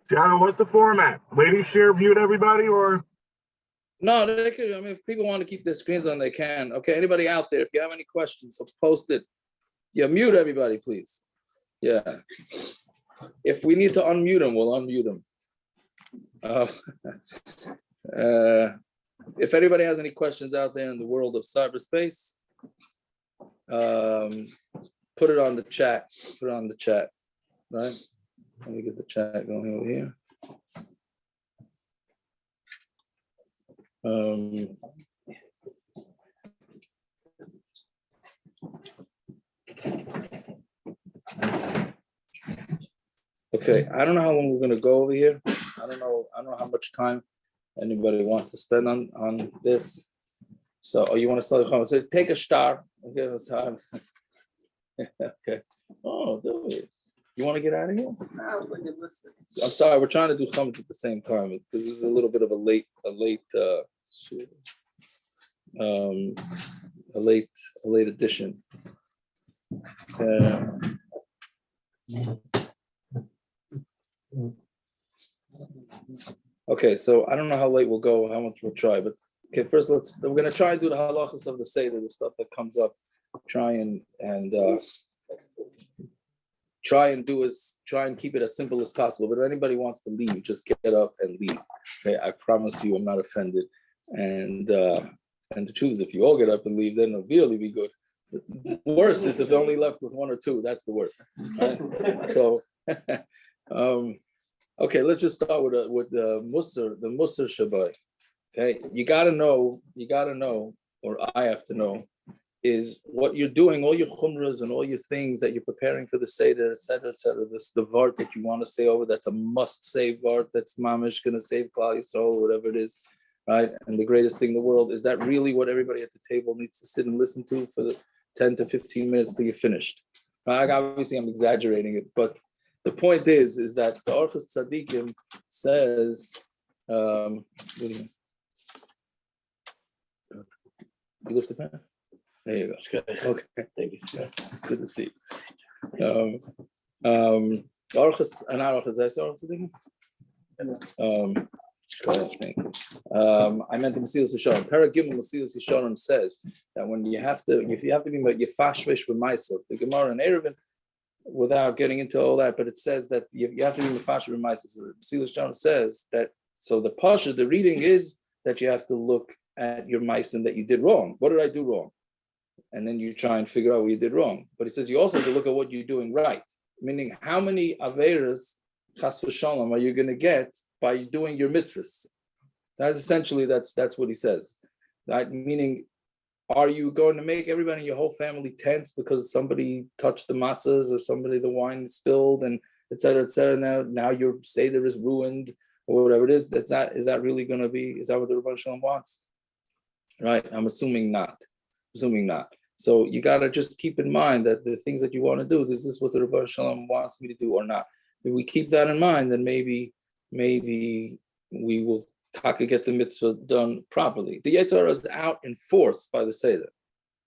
John, what's the format? Ladies share view to everybody, or? No, they could. I mean, if people want to keep their screens on, they can. Okay, anybody out there, if you have any questions, so post it. Yeah, mute everybody, please. Yeah. If we need to unmute them, we'll unmute them. If anybody has any questions out there in the world of cyberspace, put it on the chat. Put it on the chat, right? Let me get the chat going over here. Okay, I don't know how long we're gonna go over here. I don't know how much time anybody wants to spend on this. So, you want to start the comment? So take a star. Okay, let's have. Okay. Oh, dude. You want to get out of here? No, I'm sorry, we're trying to do comments at the same time because this is a little bit of a late addition. Okay, so I don't know how late we'll go, how much we'll try, but okay, first we're gonna try and do the halachos of the Seder, the stuff that comes up. Try and keep it as simple as possible. But if anybody wants to leave, just get up and leave. Okay, I promise you, I'm not offended. And the truth is, if you all get up and leave, then it'll really be good. The worst is if they're only left with one or two. That's the worst. Right? So, okay, let's just start with the Musar Shabbat. Okay, you gotta know, or I have to know, is what you're doing, all your chumras and all your things that you're preparing for the Seder, etc., etc. This the vart that you want to say over, that's a must-say vart, that's mamish going to save Klal Yisrael, whatever it is, right? And the greatest thing in the world, is that really what everybody at the table needs to sit and listen to for the 10 to 15 minutes till you're finished? Right? Obviously, I'm exaggerating it, but the point is that the Orchos Tzadikim says, you lift the pen? There you go. Okay, thank you. Good to see you. Orchos, I saw Orchos. I meant the Mesilas Yesharim. Paragimel Mesilas Yesharim says that when if you have to be yefashvesh with Ma'aseh, the Gemara and Eruvin, without getting into all that, but it says that you have to be yefashvesh with Ma'aseh. So the Mesilas Yesharim says that. So the pasha, the reading is that you have to look at your Ma'aseh that you did wrong. What did I do wrong? And then you try and figure out what you did wrong. But he says you also have to look at what you're doing right. Meaning, how many averas, chas v'shalom, are you going to get by doing your mitzvahs? That's essentially, that's what he says. That meaning, are you going to make everybody in your whole family tense because somebody touched the matzahs or the wine spilled and et cetera, et cetera. Now your Seder is ruined or whatever it is. Is that really going to be, is that what the Rebbe Shalom wants? Right? I'm assuming not. So you got to just keep in mind that the things that you want to do, is this what the Rebbe Shalom wants me to do or not? If we keep that in mind, then maybe we will get the mitzvah done properly. The Yetzer Hara is out in force by the Seder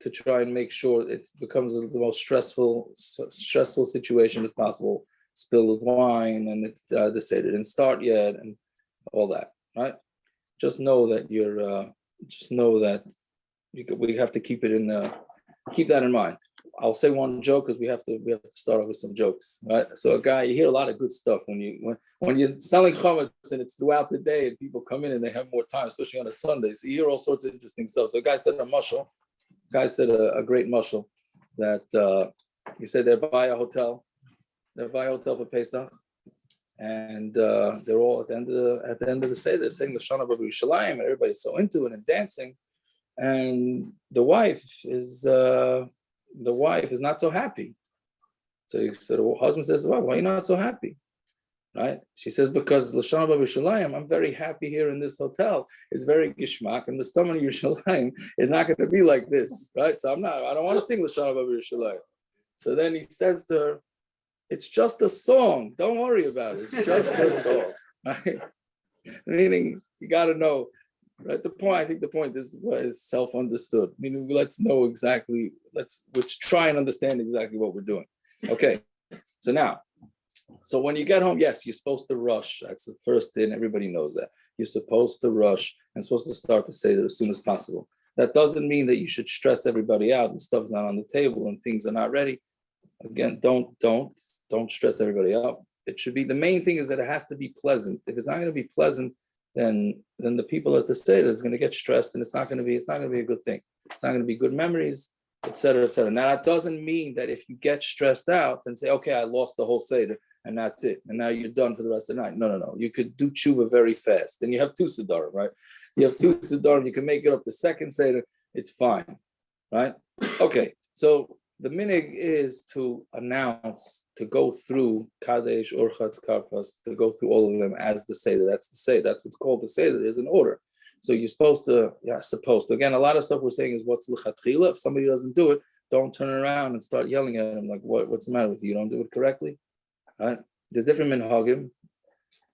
to try and make sure it becomes the most stressful situation as possible. Spilled wine and it's the Seder didn't start yet and all that, right? Just know that we have to keep that in mind. I'll say one joke because we have to start off with some jokes, right? So you hear a lot of good stuff when you're selling chametz and it's throughout the day and people come in and they have more time, especially on a Sunday. So you hear all sorts of interesting stuff. So a guy said a great mashal that he said they buy a hotel for Pesach, and they're all at the end of the Seder saying the Shana B'Avu Yerushalayim, and everybody's so into it and dancing. And the wife is not so happy. So the husband says, "Well, why are you not so happy?" Right? She says, "Because L'Shana B'Avu Yerushalayim, I'm very happy here in this hotel. It's very gishmak, and the stomach of Yerushalayim is not going to be like this, right? So I don't want to sing L'Shana B'Avu Yerushalayim." So then he says to her, "It's just a song. Don't worry about it. It's just a song." Right? Meaning, you got to know. Right. I think the point is self-understood. I mean, let's try and understand exactly what we're doing. Okay. So when you get home, yes, you're supposed to rush. That's the first thing. Everybody knows that. You're supposed to rush and supposed to start to Seder as soon as possible. That doesn't mean that you should stress everybody out and stuff's not on the table and things are not ready. Again, don't stress everybody out. It should be, the main thing is that it has to be pleasant. If it's not going to be pleasant, then the people at the Seder is going to get stressed, and it's not going to be a good thing. It's not going to be good memories, etc., etc. Now that doesn't mean that if you get stressed out, then say, okay, I lost the whole Seder and that's it, and now you're done for the rest of the night. No. You could do tshuva very fast, and you have two Sedarim, right? You have two Sedarim. You can make it up the second Seder. It's fine, right? Okay, so the minig is to announce, to go through Kadesh, Orchatz, Karpas, to go through all of them as the Seder. That's the Seder. That's what's called the Seder. There's an order. So you're supposed to. Again, a lot of stuff we're saying is what's l'chatchila. If somebody doesn't do it, don't turn around and start yelling at them like, what's the matter with you? You don't do it correctly, right? There's different minhagim.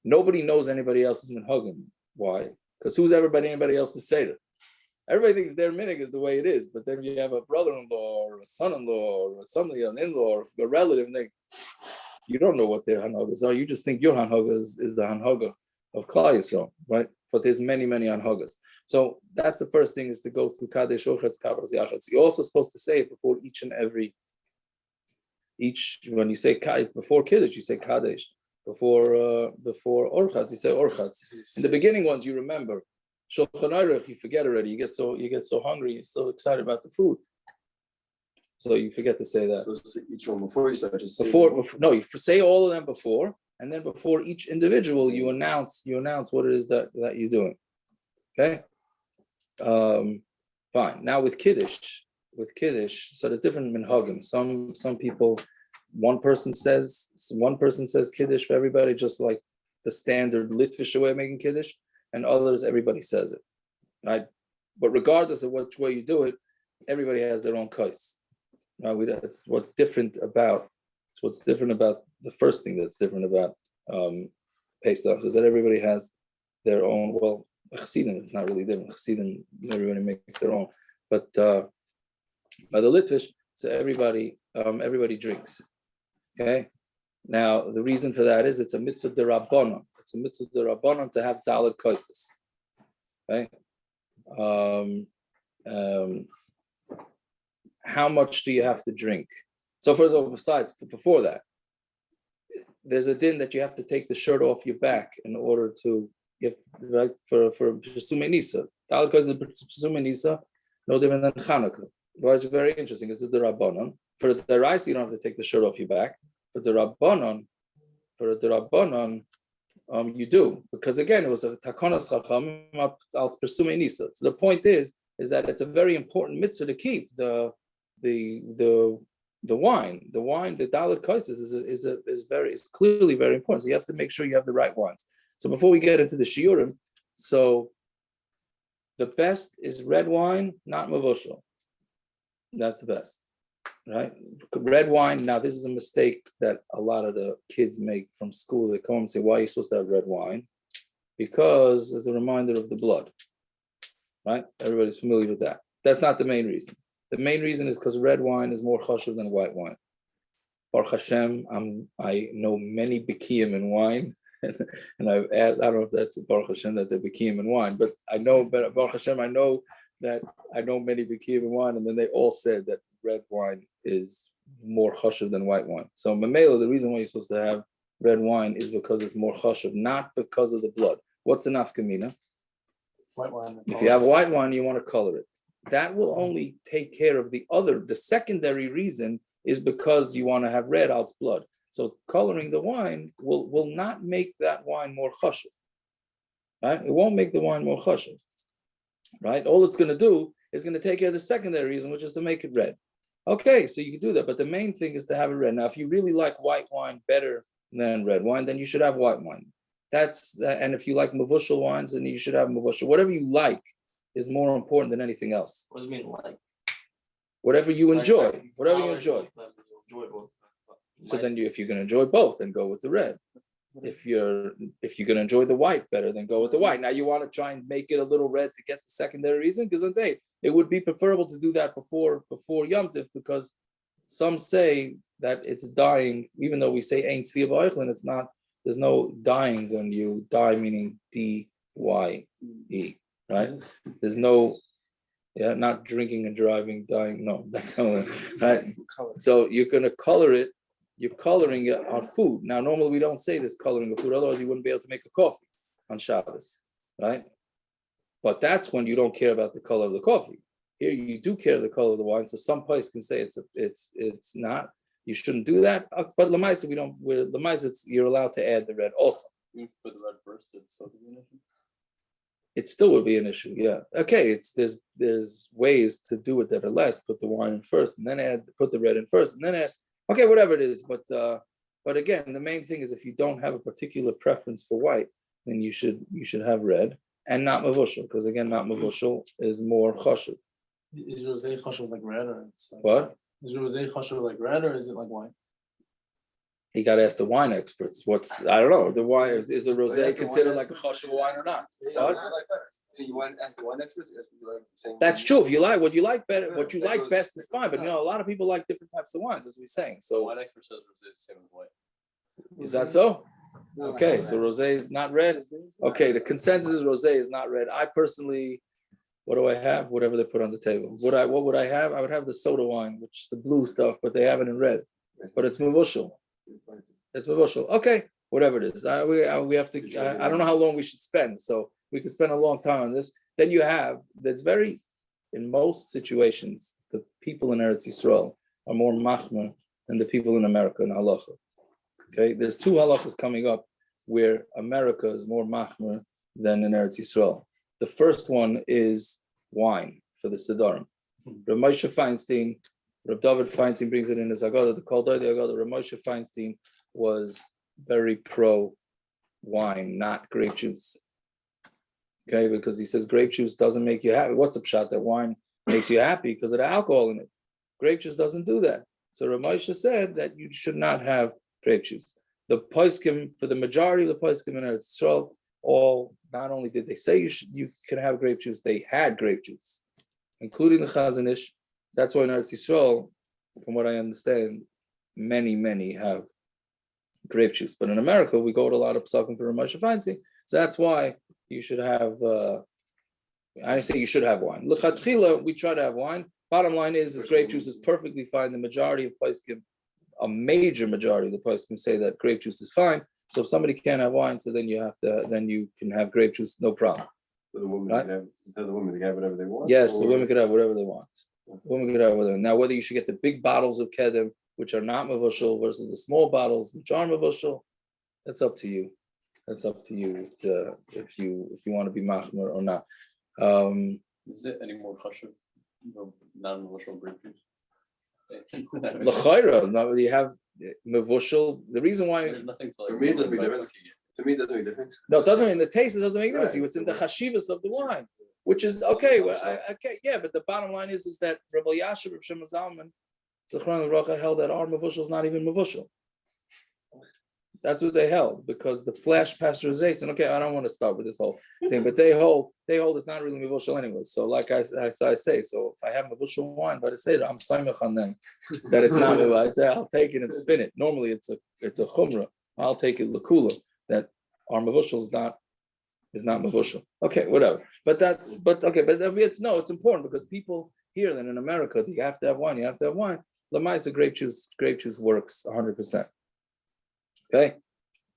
Nobody knows anybody else's minhagim. Why? Because who's anybody else's Seder? Everybody thinks their minig is the way it is, but then you have a brother-in-law or a son-in-law or somebody, an in-law or a relative, and you don't know what their hanhagas are. You just think your hanhaga is the hanhaga of Klal Yisrael, right? But there's many hanhagas. So that's the first thing, is to go through Kadesh, Orchatz, Karpas, Yachatz. You're also supposed to say it before when you say before Kiddush, you say Kadesh. Before Orchatz, you say Orchatz. In the beginning ones, you remember. Shulchan Aruch, you forget already. You get so hungry. You're so excited about the food, so you forget to say that. So each one before you start, just no, you say all of them before, and then before each individual, you announce what it is that you're doing. Okay, fine. Now with Kiddush, so there's different minhagim. Some people, one person says Kiddush for everybody, just like the standard Litvish way of making Kiddush. And others, everybody says it, right? But regardless of which way you do it, everybody has their own kais. It's what's different about the first thing that's different about Pesach is that everybody has their own. Well, Chassidim, it's not really different. Chassidim, everybody makes their own. But by the Litvish, so everybody drinks. Okay. Now the reason for that is it's a mitzvah derabbanan. It's a mitzvah derabbanan to have daled kaisis. Okay. How much do you have to drink? So first of all, before that, there's a din that you have to take the shirt off your back in order to give, right, for Pesumei Nisa. Daled kaisis Pesumei Nisa, no different than Chanukah. Well, it's very interesting. It's a derabbanan. For the Deraisa, you don't have to take the shirt off your back. For the Rabbanon, you do, because again, it was a takonas chacham al Pesumei Nisa. So the point is that it's a very important mitzvah to keep the wine. The daled kaisis is clearly very important. So you have to make sure you have the right wines. So before we get into the shiurim, so the best is red wine, not mavushal. That's the best. Right, red wine. Now, this is a mistake that a lot of the kids make from school. They come and say, "Why are you supposed to have red wine?" Because it's a reminder of the blood. Right? Everybody's familiar with that. That's not the main reason. The main reason is because red wine is more chashuv than white wine. Baruch Hashem, I know many bikiyim in wine, and I don't know if that's Baruch Hashem that they're bikiyim in wine, but I know, Baruch Hashem, I know many bikiyim in wine, and then they all said that red wine is more chashuv than white wine. So Mamela, the reason why you're supposed to have red wine is because it's more chashuv, not because of the blood. What's an nafkamina? white wine. If you have white wine, you want to color it. That will only take care of the secondary reason is because you want to have red out blood. So coloring the wine will not make that wine more chashuv. Right? It won't make the wine more chashuv. Right? All it's going to do is going to take care of the secondary reason, which is to make it red. Okay, so you can do that, but the main thing is to have it red. Now, if you really like white wine better than red wine, then you should have white wine. And if you like mavushal wines, then you should have mavushal. Whatever you like is more important than anything else. What does it mean like? Whatever you enjoy, whatever you enjoy. Enjoy both. So then if you can enjoy both, then go with the red. if you're going to enjoy the white better, then go with the white. Now you want to try and make it a little red to get the secondary reason, because it would be preferable to do that before Yom Tov, because some say that it's dying, even though we say ain't tzviya b'oichlin, it's not. There's no dying when you die, meaning D-Y-E, right? There's no, not drinking and driving, dying. No, that's not right. So you're going to color it. You're coloring it on food. Now, normally we don't say this coloring of food, otherwise you wouldn't be able to make a coffee on Shabbos, right? But that's when you don't care about the color of the coffee. Here you do care the color of the wine. So some place can say it's not. You shouldn't do that. But Lamaisa, you're allowed to add the red also. You put the red first, it's still an issue. It still would be an issue, yeah. Okay, there's ways to do it that are less. Put the wine in first, and then put the red in first, and then add. Okay, whatever it is, but again, the main thing is if you don't have a particular preference for white, then you should have red and not mavushal, because again, not mavushal is more chashuv. Is rosé chashuv like red, or it's like, what? Is rosé chashuv like red, or is it like white? He got to ask the wine experts. I don't know. The wine is a rosé considered like a chashuv wine or not? So you want to ask the wine experts? That's true. If you like what you like better, what you like best is fine. But a lot of people like different types of wines, as we're saying. So wine expert says rosé is the same as white. Is that so? Okay, so rosé is not red. Okay, the consensus is rosé is not red. I personally, what do I have? Whatever they put on the table. What would I have? I would have the soda wine, which is the blue stuff, but they have it in red. But it's mavushal. It's mavushal. Okay, whatever it is. We have to. I don't know how long we should spend. So we could spend a long time on this. Then you have in most situations, the people in Eretz Yisrael are more machmer than the people in America in halacha. Okay, there's two halachos coming up where America is more machmer than in Eretz Yisrael. The first one is wine for the Sedarim. Rav Moshe Feinstein, Rav David Feinstein brings it in his Haggadah, the Kol Dodi Haggadah. Rav Moshe Feinstein was very pro wine, not grape juice. Okay, because he says grape juice doesn't make you happy. What's a pshat that wine makes you happy because of the alcohol in it? Grape juice doesn't do that. So Rav Moshe said that you should not have grape juice. The poskim, for the majority of the poskim in Eretz Yisrael, not only did they say you can have grape juice, they had grape juice, including the Chazon Ish. That's why in Eretz Yisrael, from what I understand, many have grape juice. But in America, we go to a lot of psakim for Rav Moshe Feinstein. So that's why you should have. I didn't say you should have wine. L'chatchila, we try to have wine. Bottom line is grape juice is perfectly fine. The majority of poskim, a major majority of the poskim say that grape juice is fine. So if somebody can't have wine, so then you can have grape juice, no problem. So the women can have whatever they want? Yes, the women could have whatever they want. Women could have whatever. Now, whether you should get the big bottles of kedem, which are not mavushal, versus the small bottles, which are mavushal, that's up to you. That's up to you if you want to be machmer or not. Is it any more chashuv? Non-mavushal grape juice? L'chayra, now you have mavushal. The reason why there's nothing to like. For me, it doesn't make difference. To me, it doesn't make difference. No, it doesn't. In the taste, it doesn't make difference. It's in the chashivas of the wine, which is okay. Okay, yeah, but the bottom line is that Rabbi Yasher, Reb Shimon Zalman, Zichron L'Bracha, held that our mavushal is not even mavushal. That's what they held, because the flash pasteurization. Okay, I don't want to start with this whole thing, but they hold it's not really mavushal anyway. So, like I say, so if I have mavushal wine, but I say that I'm saimach on them that it's not mavushal, I'll take it and spin it. Normally, it's a chumrah. I'll take it lakula that our mavushal is not mavushal. Okay, whatever. But it's important because people here then in America, you have to have wine. You have to have wine. Lamaisa grape juice works 100%. Okay,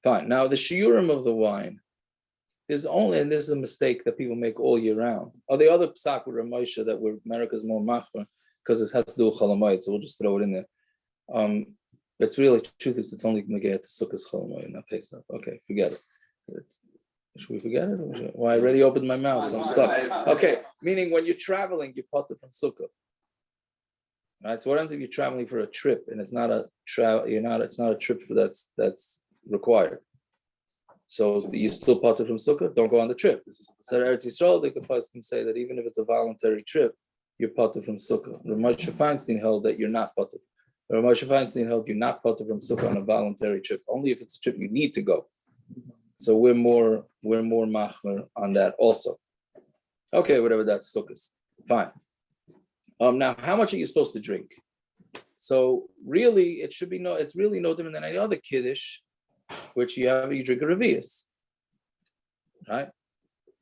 fine. Now the shiurim of the wine is only, and this is a mistake that people make all year round. The other psak with Rav Moshe that America's more machmer because it has to do with chalamayit, so we'll just throw it in there. It's really truth is it's only negayat to sukkahs chalamayit, not pesach. Okay, forget it. Should we forget it? Well, I already opened my mouth, so I'm stuck. Okay, meaning when you're traveling, you potter from sukkah. Right. So what happens if you're traveling for a trip and it's not a travel? It's not a trip for that's required. So you still potter from sukkah. Don't go on the trip. So Eretz Yisrael, the Kappas can say that even if it's a voluntary trip, you're potter from sukkah. Rav Moshe Feinstein held that you're not potter. Rav Moshe Feinstein held you're not potter from sukkah on a voluntary trip. Only if it's a trip you need to go. So we're more machmer on that also. Okay, whatever that's sukkahs. Fine. Now, how much are you supposed to drink? So really, it's really no different than any other kiddush, which you drink a revius, right?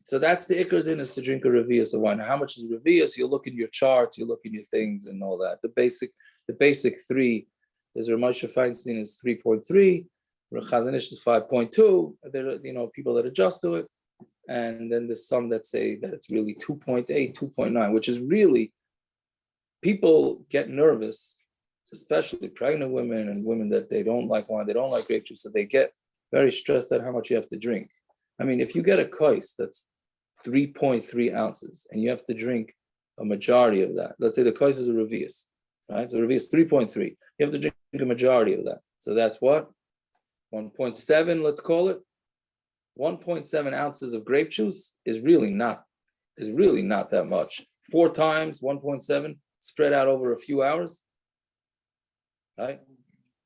So that's the ikar din, is to drink a revius of wine. How much is a revius? You look in your charts, you look in your things and all that. The basic three is Ramosha Feinstein is 3.3, Chazon Ish is 5.2. There are people that adjust to it, and then there's some that say that it's really 2.8, 2.9, which is really, people get nervous, especially pregnant women and women that they don't like wine, they don't like grape juice, so they get very stressed at how much you have to drink. I mean, if you get a kais that's 3.3 ounces and you have to drink a majority of that, let's say the kais is a revius, right? So revius 3.3, you have to drink a majority of that. So that's what? 1.7, let's call it. 1.7 ounces of grape juice is really not that much. 4 times 1.7 spread out over a few hours, right?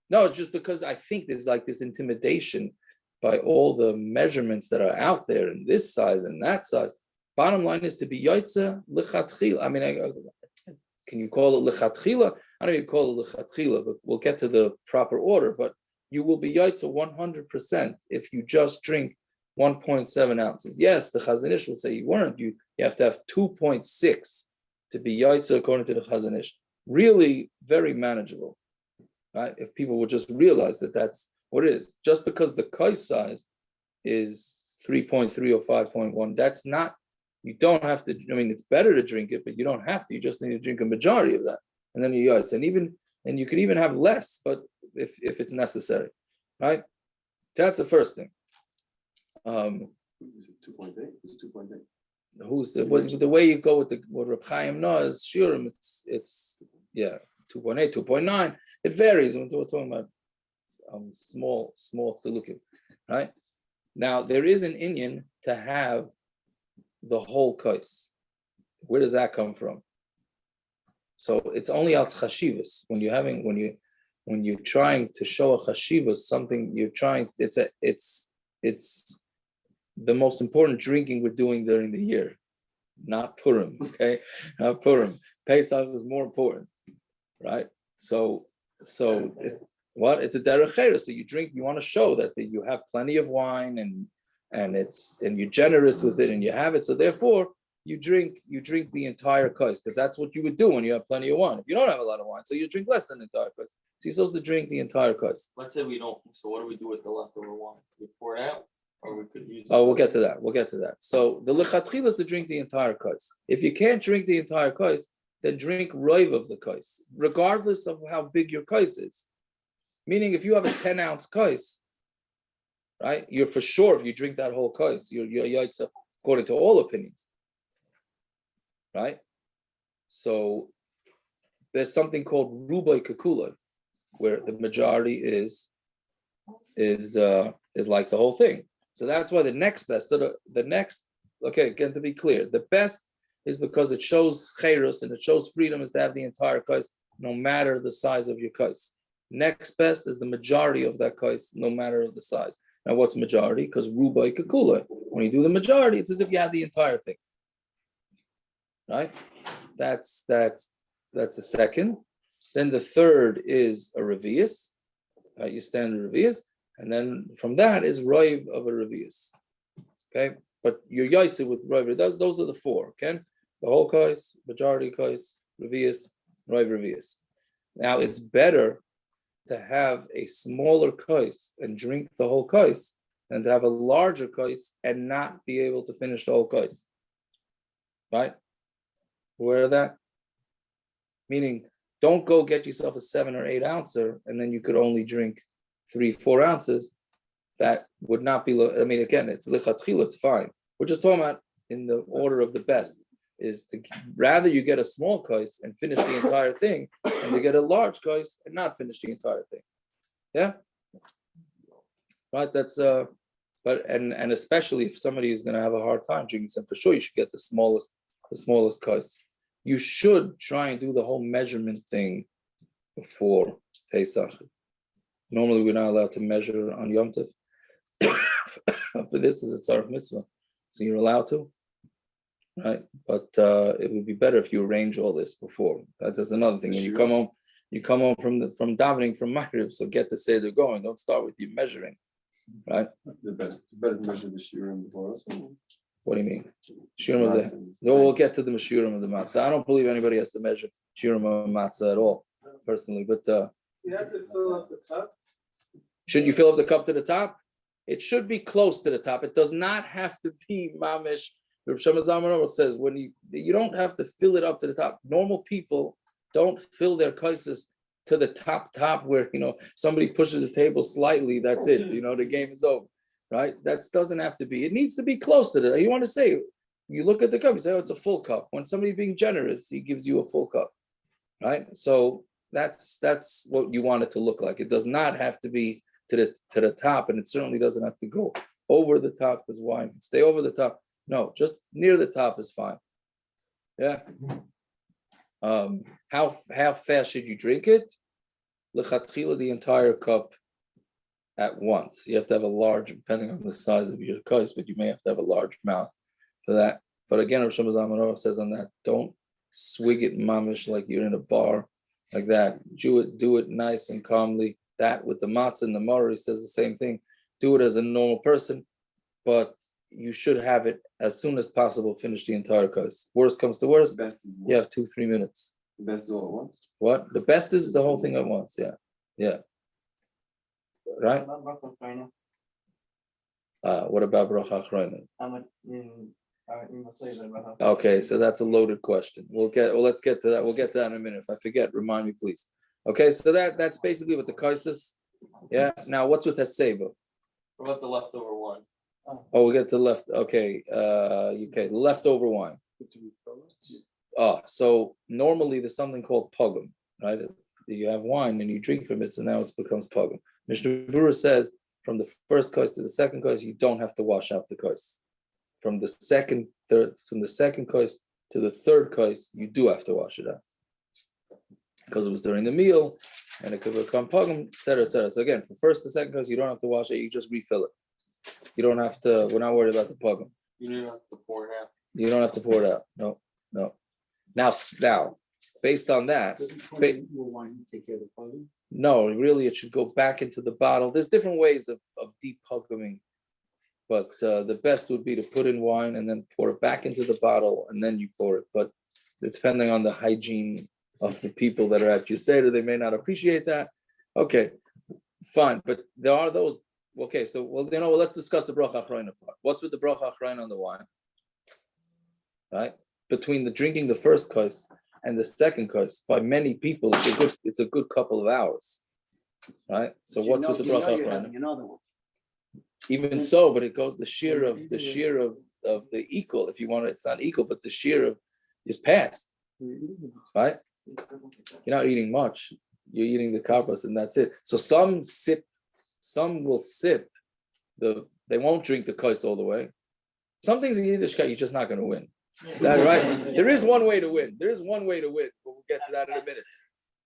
No, it's just because I think there's like this intimidation by all the measurements that are out there in this size and that size. Bottom line is to be yotze lichatchila. I mean, can you call it lichatchila? I don't even call it lichatchila, but we'll get to the proper order. But you will be yotze 100% if you just drink 1.7 ounces. Yes, the Chazon Ish will say you weren't. You have to have 2.6 to be yotze according to the Chazon Ish. Really very manageable, right? If people would just realize that that's what it is. Just because the kais size is 3.3 or 5.1, that's not, you don't have to, I mean, it's better to drink it, but you don't have to. You just need to drink a majority of that. And then you yotze. And you can even have less, but if it's necessary, right? That's the first thing. Is it 2.8? Is it 2.8? The way you go with what Reb Chaim knows, sure, it's 2.8, 2.9. It varies. We're talking about small chilukim, right? Now there is an inyan to have the whole kais. Where does that come from? So it's only al chashivas when you're trying to show a chashivas, something you're trying. It's the most important drinking we're doing during the year, not Purim. Okay, not Purim. Pesach is more important, right? So it's what? It's a derech chera. So you drink. You want to show that you have plenty of wine and you're generous with it and you have it. So therefore you drink the entire kais, because that's what you would do when you have plenty of wine. If you don't have a lot of wine, so you drink less than the entire kais. So you're supposed to drink the entire kais. Let's say we don't. So what do we do with the leftover wine? We pour it out, or we could use. Oh, we'll get to that. So the lechatchila is to drink the entire kais. If you can't drink the entire kais, then drink roiv of the kais, regardless of how big your kais is. Meaning, if you have a 10-ounce kais, right, you're for sure, if you drink that whole kais, you're yotze according to all opinions, right? So there's something called rubai kakula, where the majority is like the whole thing. So that's why the next best, okay, again, to be clear, the best is because it shows chayrus and it shows freedom, is to have the entire kais, no matter the size of your kais. Next best is the majority of that kais, no matter the size. Now, what's majority? Because rubai kakula. When you do the majority, it's as if you had the entire thing, right? That's a second. Then the third is a revius, right? You stand a revius, and then from that is roiv of a revius. Okay, but you're yotze with roiv. Those are the four. Okay, the whole kais, majority kais, revius, roiv revius. Now it's better to have a smaller kais and drink the whole kais than to have a larger kais and not be able to finish the whole kais. Right? Aware of that? Meaning, don't go get yourself a 7 or 8 ouncer and then you could only drink 3-4 ounces. That would not be, I mean, again, it's lichatchila, it's fine. We're just talking about in the order of the best, is to rather you get a small kais and finish the entire thing, and to get a large kais and not finish the entire thing. Yeah? Right, that's but especially if somebody is going to have a hard time drinking some, for sure you should get the smallest kais. You should try and do the whole measurement thing before Pesach. Normally we're not allowed to measure on Yom Tov. for this is a tzarech mitzvah, so you're allowed to, right? But it would be better if you arrange all this before. That's another thing. When you come home from davening from Maghrib, so get the Seder going. Don't start with you measuring, right? It's better to measure the shiurim before also. What do you mean? Shiurim of the. No, we'll get to the shiurim of the matzah. I don't believe anybody has to measure shiurim of matzah at all, personally. But You have to fill up the cup. should you fill up the cup to the top? It should be close to the top. It does not have to be mamish. Reb Shlomo Zalman says when you don't have to fill it up to the top. Normal people don't fill their kaisis to the top where somebody pushes the table slightly. That's it. The game is over, right? That doesn't have to be. It needs to be close to the. You want to say, you look at the cup, you say, oh, it's a full cup. When somebody's being generous, he gives you a full cup, right? So that's what you want it to look like. It does not have to be to the top, and it certainly doesn't have to go over the top as wine. Stay over the top. No, just near the top is fine. Yeah. How fast should you drink it? L'chatchila, the entire cup at once. You have to have a large, depending on the size of your kais, but you may have to have a large mouth for that. But again, Rosh Hashanah says on that, don't swig it mamish like you're in a bar, like that. Do it nice and calmly. That with the matzah and the maror, he says the same thing. Do it as a normal person, but you should have it as soon as possible. Finish the entire kais. Worst comes to worst, you have 2-3 minutes. The best is all at once. What? The best is the whole thing at once. Yeah. Right? What about bracha achrona? Okay, so that's a loaded question. Let's get to that. We'll get to that in a minute. If I forget, remind me, please. Okay, so that's basically what the kaisis. Yeah. Now, what's with haseba? What about the leftover wine? Oh, we'll get to left. Okay, leftover wine. So normally there's something called pogum, right? You have wine and you drink from it, so now it becomes pogum. Mishnah Berurah says from the first kais to the second kais, you don't have to wash out the kais. From the second kais to the third kais, you do have to wash it out because it was during the meal and it could become pogum, etc., etc. So again, from first to second kais, you don't have to wash it; you just refill it. You don't have to. We're not worried about the pogum. You don't have to pour it out. You don't have to pour it out. No. Now, based on that, no, really, it should go back into the bottle. There's different ways of depugging, but the best would be to put in wine and then pour it back into the bottle and then you pour it. But depending on the hygiene of the people that are at your Seder, they may not appreciate that. Okay, fine, but there are those. Okay, so let's discuss the bracha achrona part. What's with the bracha achrona on the wine? Right? Between the drinking the first kais and the second kais, by many people, it's a good couple of hours, right? So what's with the bracha achrona? Even so, but it goes the shear of the equal. If you want it, it's not equal, but the shear is past, right? You're not eating much. You're eating the karpas, and that's it. So some will sip. They won't drink the kais all the way. Some things in Yiddishkeit you're just not going to win. That's right. There is one way to win. But we'll get to that in a minute.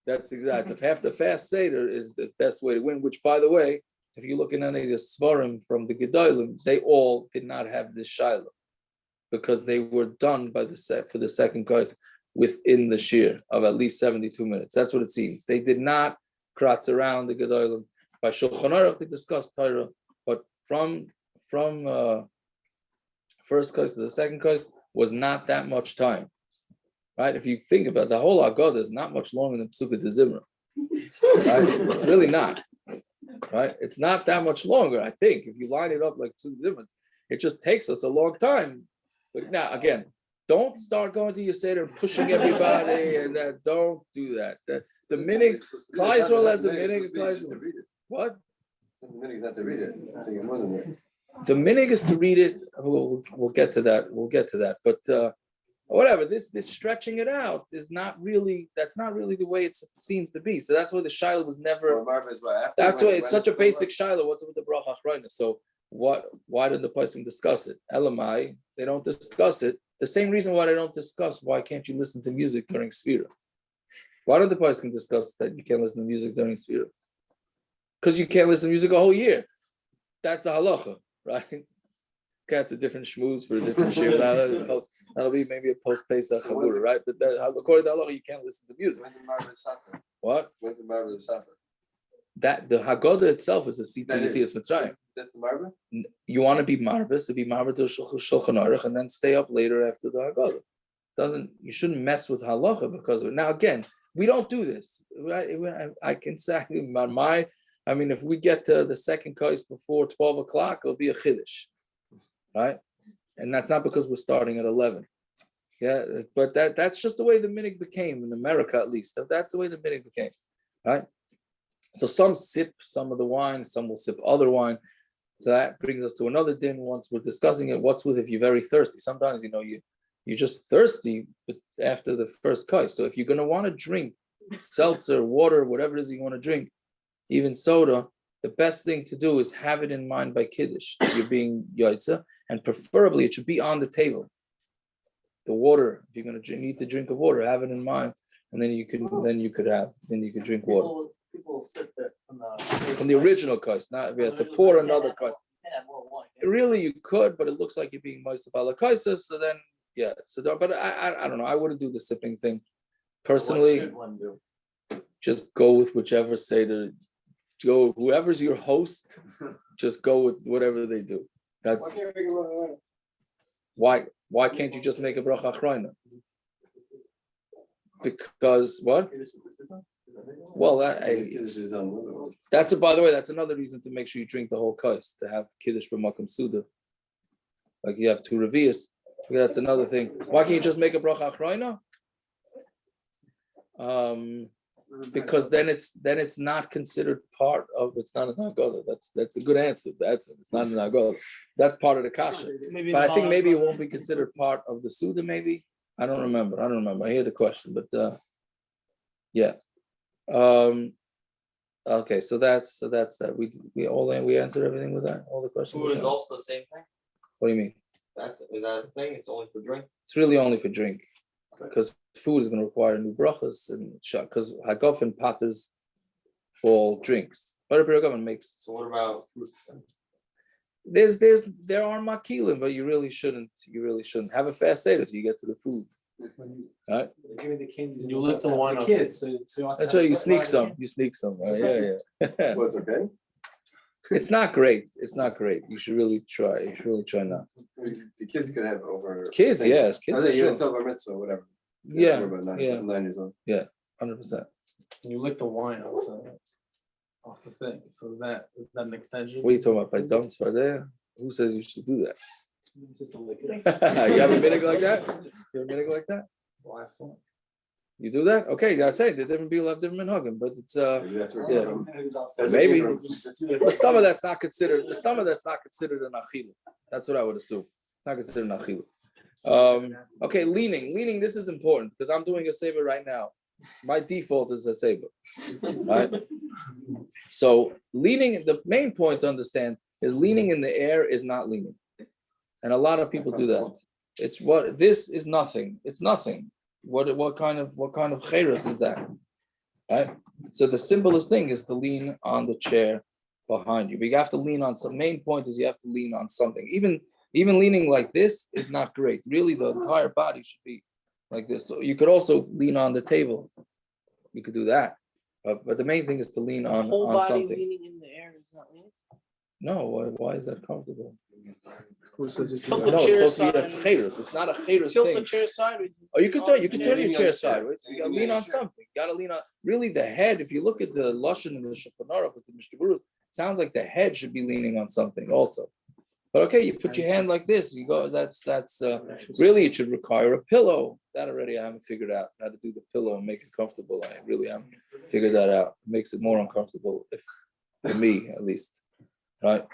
That's exactly. Half the fast Seder is the best way to win, which, by the way, if you look at any of the Svarim from the Gedolim, they all did not have this Shiloh because they were done for the second kais within the shear of at least 72 minutes. That's what it seems. They did not kratz around the Gedolim. By Shulchan Aruch, they discussed Torah, but from first kais to the second kais was not that much time, right? If you think about the whole Haggadah, is not much longer than Pesukah de Zimra, right? It's really not, right? It's not that much longer. I think if you line it up like Pesukah de Zimra, it just takes us a long time. But now again, don't start going to your Seder and pushing everybody, and don't do that. The minig, Klal Yisrael has a minig. What? The minig is not to read it. So you're more than that. The minig is to read it. We'll get to that. But whatever. This stretching it out is not really. That's not really the way it seems to be. So that's why the shiloh was never. That's why it's such a basic shiloh. What's with the bracha achrona? So what? Why did the person discuss it? Elamai, they don't discuss it. The same reason why they don't discuss why can't you listen to music during Sfira? Why don't the person discuss that you can't listen to music during Sfira? Because you can't listen to music a whole year. That's the halacha, right? That's a different shmooze for a different shir. That'll be maybe a post Pesach Chabura, right? But according to Allah, you can't listen to music. What? Where's the marble supper? That the Haggadah itself is a CPT Mitzrayim. That's the marble? You want to be marvis to be marvis to Shulchan Aruch and then stay up later after the Haggadah. You shouldn't mess with halacha because of it. Now again, we don't do this. I can say if we get to the second kais before 12 o'clock, it'll be a chiddush, right? And that's not because we're starting at 11. Yeah, but that's just the way the minhag became in America, at least. That's the way the minhag became, right? So some sip some of the wine, some will sip other wine. So that brings us to another din. Once we're discussing it, what's with if you're very thirsty? Sometimes you're just thirsty after the first kais. So if you're going to want to drink seltzer, water, whatever it is you want to drink, even soda, the best thing to do is have it in mind by kiddush. You're being yaitza, and preferably it should be on the table. The water, if you're going to need to drink of water, have it in mind, and then you could drink water. People sip it From the original kais, not we have to pour another kais. Really, you could, but it looks like you're being moist ala kaisas. So then, yeah. So, but I don't know. I wouldn't do the sipping thing personally. What should one do? Just go with whichever Seder. Go whoever's your host. Just go with whatever they do. That's why. Why can't you just make a bracha achrayna? Because what? Well, that's by the way, that's another reason to make sure you drink the whole kais, to have kiddush b'makom suda. Like you have two revius. That's another thing. Why can't you just make a bracha achrayna? Because then it's not considered part of. It's not an Haggadah. That's a good answer. It's not an Haggadah. That's part of the kasha. But I think maybe it won't be considered part of the suda. Maybe I don't remember. I hear the question, but yeah. Okay, so that's that. We answered everything with that. All the questions. Food is also the same thing. What do you mean? Is that a thing? It's only for drink. It's really only for drink, because food is going to require new brachas and because hagaf and patters all drinks. But the government makes. So what about fruits? There are makilim, but you really shouldn't have a fast seder till you get to the food. Right? Give me the candies. You lift the wine the up. kids. That's why you sneak some. Right? Yeah. Well, it's okay. It's not great. You should really try. Not. The kids could have over. Kids, yes. Kids. You don't tell bar mitzvah, whatever. Yeah. About 9 years old. Yeah. 100%. You lick the wine off the thing. So is that an extension? What are you talking about? By dumps right there? Who says you should do that? It's just a liquid. You have a minhag like that? The last one. You do that? Okay, that's it. The different people have different minhagim, but it's Maybe that's where it came from. maybe the stomach that's not considered an achila. That's what I would assume. Not considered an achila. Okay, leaning. This is important because I'm doing a saber right now. My default is a saber. Right? So leaning, the main point to understand is leaning in the air is not leaning. And a lot of people do that. This is nothing. It's nothing. What kind of chayros is that? Right? So the simplest thing is to lean on the chair behind you. But you have to lean on some. Main point is you have to lean on something. Even leaning like this is not great. Really, the entire body should be like this. So you could also lean on the table. You could do that. But the main thing is to lean on whole body something. leaning in the air is not leaning. No, why is that comfortable? Tilt No, the it's chair supposed to be a sideways. chayros. It's not a chayros Tilt thing. the chair sideways. Oh, you can turn your chair chair. sideways. You gotta lean on something. You gotta lean on really the head. If you look at the lashon and the Shulchan Aruch with the Mishnah Berurah, it sounds like the head should be leaning on something also. But okay, you put your hand like this. You go. That's really it should require a pillow. That already I haven't figured out how to do the pillow and make it comfortable. I really haven't figured that out. It makes it more uncomfortable for me at least, right?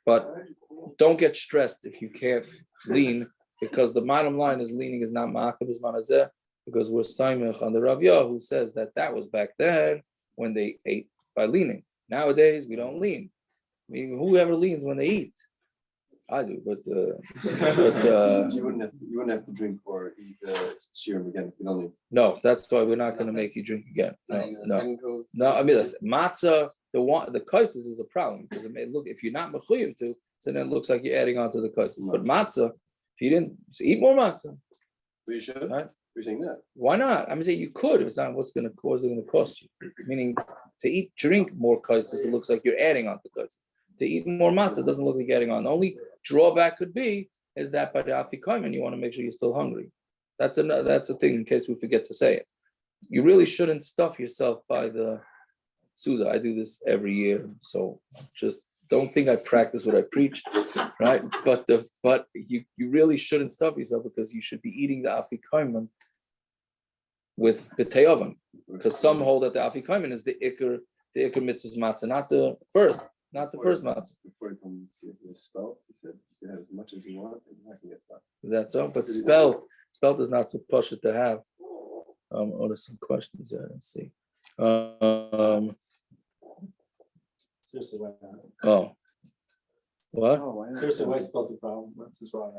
But don't get stressed if you can't lean, because the bottom line is leaning is not ma'akav is manazeh, because we're Saimach on the Rav Yah who says that was back then when they ate by leaning. Nowadays we don't lean. I mean, whoever leans when they eat? I do, but You wouldn't have to drink or eat shirim again if you don't leave. no, that's why we're not going to make you drink again. No. I mean, listen, matzah, the kaisis is a problem because it may look if you're not mechuyev to, so then it looks like you're adding on to the kaisis. But matzah, if you didn't eat more matzah, We should. right? You're saying that. Why not? I'm saying you could. It's not what's going to cost you. Meaning to drink more kaisis, it looks like you're adding on to kaisis. To eat more matzah doesn't look like you're adding on. The only drawback could be is that by the afikomen, you want to make sure you're still hungry. That's a thing in case we forget to say it. You really shouldn't stuff yourself by the Suda. I do this every year, so just don't think I practice what I preach, right? But you really shouldn't stuff yourself because you should be eating the afikomen with the te'ovan, because some hold that the afikomen is the ikr mitzvah's matzah, not the first matzah. Before he told me to see if it was spelt, he said you can have as much as you want and you're not gonna get stuck. Is that so? But spelt is not so pushed to have. Oh, there's some questions there. Let's see. Seriously, why not? Oh, what? Oh, why not? Seriously, why spell the problem? What's his wrong?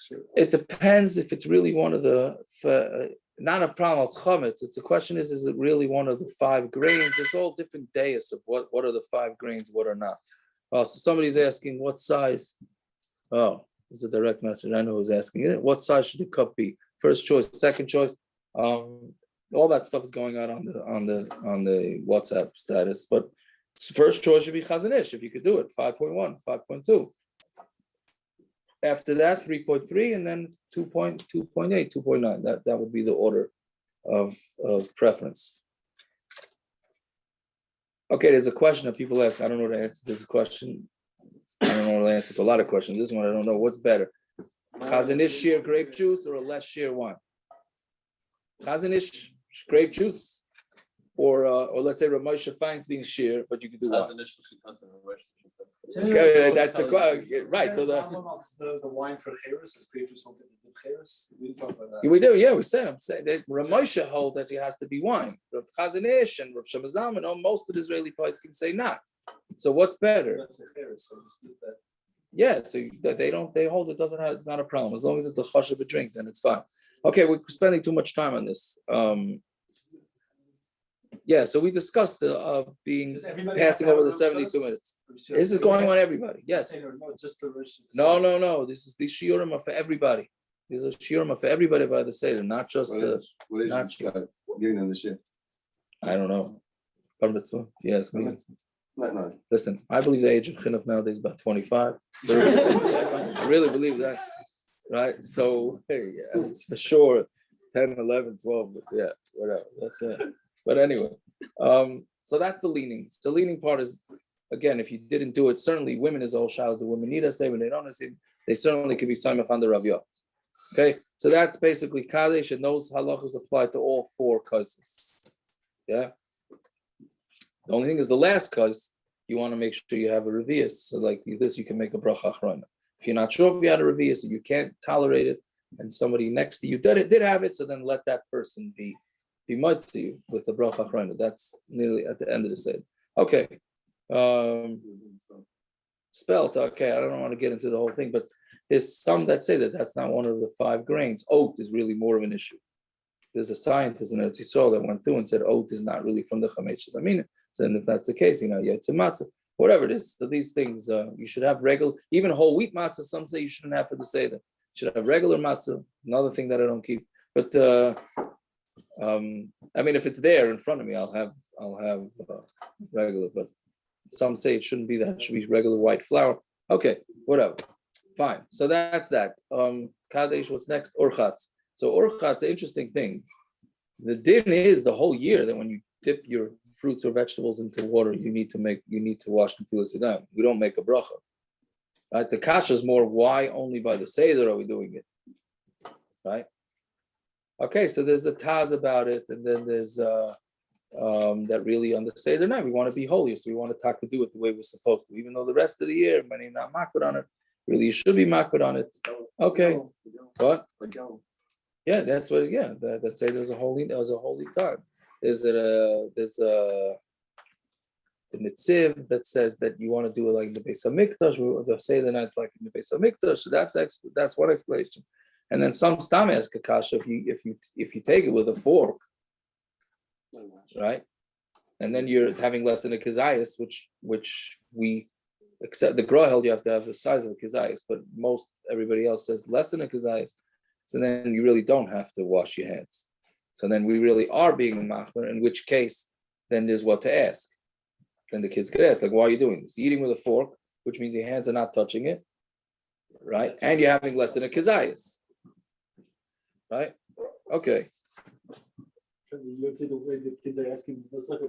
Sure. It depends if it's really one of the not a problem. It's chametz. It's a question is it really one of the 5 grains? It's all different days of what are the 5 grains, what are not. Oh, so somebody's asking what size. Oh, it's a direct message. I know who's asking it. What size should the cup be? First choice, second choice. All that stuff is going on the WhatsApp status, but first choice should be chazanish if you could do it. 5.1, 5.2. After that, 3.3, and then 2.8, 2.9. That would be the order of preference. Okay, there's a question that people ask. I don't know the answer to this question. I don't know the answer to a lot of questions. This one I don't know. What's better? Chazanish sheer grape juice or a less sheer wine? Chazanish grape juice, or let's say Ramosha Feinstein sheer, but you could do wine. That's a right. So the wine for Cheres is grape juice. We didn't talk about that. we do, yeah. We said I'm saying that Ramosha hold that it has to be wine. Rav Chazanish and Rav Shemazam and most of the Israeli guys can say not. So what's better? That's a Cheres, so we split that. Yeah, so they hold it doesn't have, it's not a problem as long as it's a chush of a drink, then it's fine. Okay, we're spending too much time on this. Yeah, so we discussed the being Does everybody passing have to over the have 72 those? minutes. This is going on everybody. Yes. No, it's just the Rosh. No. These shiurim are for everybody. These are shiurim are for everybody by the Seder, not just What is not giving them the shit? I don't know. Bar mitzvah. Yes, me. No. Listen, I believe the age of chinuch nowadays is about 25. I really believe that. Right? So, hey, yeah, it's for sure 10, 11, 12, but yeah, whatever. That's it. But anyway, so that's the leanings. The leaning part is, again, if you didn't do it, certainly women is all shallow. The women need a say when they don't say, they certainly could be Simach on the Rav Yah. Okay, so that's basically Kadesh, and those halachos apply to all 4 cases. Yeah. The only thing is the last case, you want to make sure you have a revius. So like this, you can make a bracha achrona. If you're not sure if you had a revius and you can't tolerate it, and somebody next to you did have it, so then let that person be mud to you with the bracha achrona. That's nearly at the end of the Seder. Okay. Spelt. Okay, I don't want to get into the whole thing, but there's some that say that that's not one of the 5 grains. Oat is really more of an issue. There's a scientist in Eretz Yisrael that went through and said oat is not really from the Chametz Amina. So then if that's the case, yeah, it's a matzah, whatever it is. So these things, you should have regular, even whole wheat matzah, some say you shouldn't have for the Seder. You should have regular matzah, another thing that I don't keep. But I mean, if it's there in front of me, I'll have regular, but some say it shouldn't be that, it should be regular white flour. Okay, whatever. Fine. So that's that. Kadesh, what's next? Orchatz. So orchatz, an interesting thing. The din is the whole year that when you dip your fruits or vegetables into water, you need to wash them till down. We don't make a bracha. Right? The kasha is more why only by the Seder are we doing it? Right? Okay, so there's a taz about it, and then there's that really on the Seder night we want to be holy, so we want to do it the way we're supposed to, even though the rest of the year many not makbid on it. Really, you should be makbid on it. Okay, what? Yeah, that's what. Yeah, that Seder was a holy time. There's the mitzvah that says that you want to do it like in the Beis Hamikdash, the Seder night like in the Beis Hamikdash. So that's one explanation. And then some stam ask a kasha if you take it with a fork, right? And then you're having less than a kazayas, which we Except the Gra held you have to have the size of a kazayas, but most everybody else says less than a kazayas. So then you really don't have to wash your hands. So then we really are being machmer, in which case then there's what to ask. Then the kids could ask, like, why are you doing this? Eating with a fork, which means your hands are not touching it, right? And you're having less than a kazayas, right? Okay. Let's say the way the kids are asking, what's like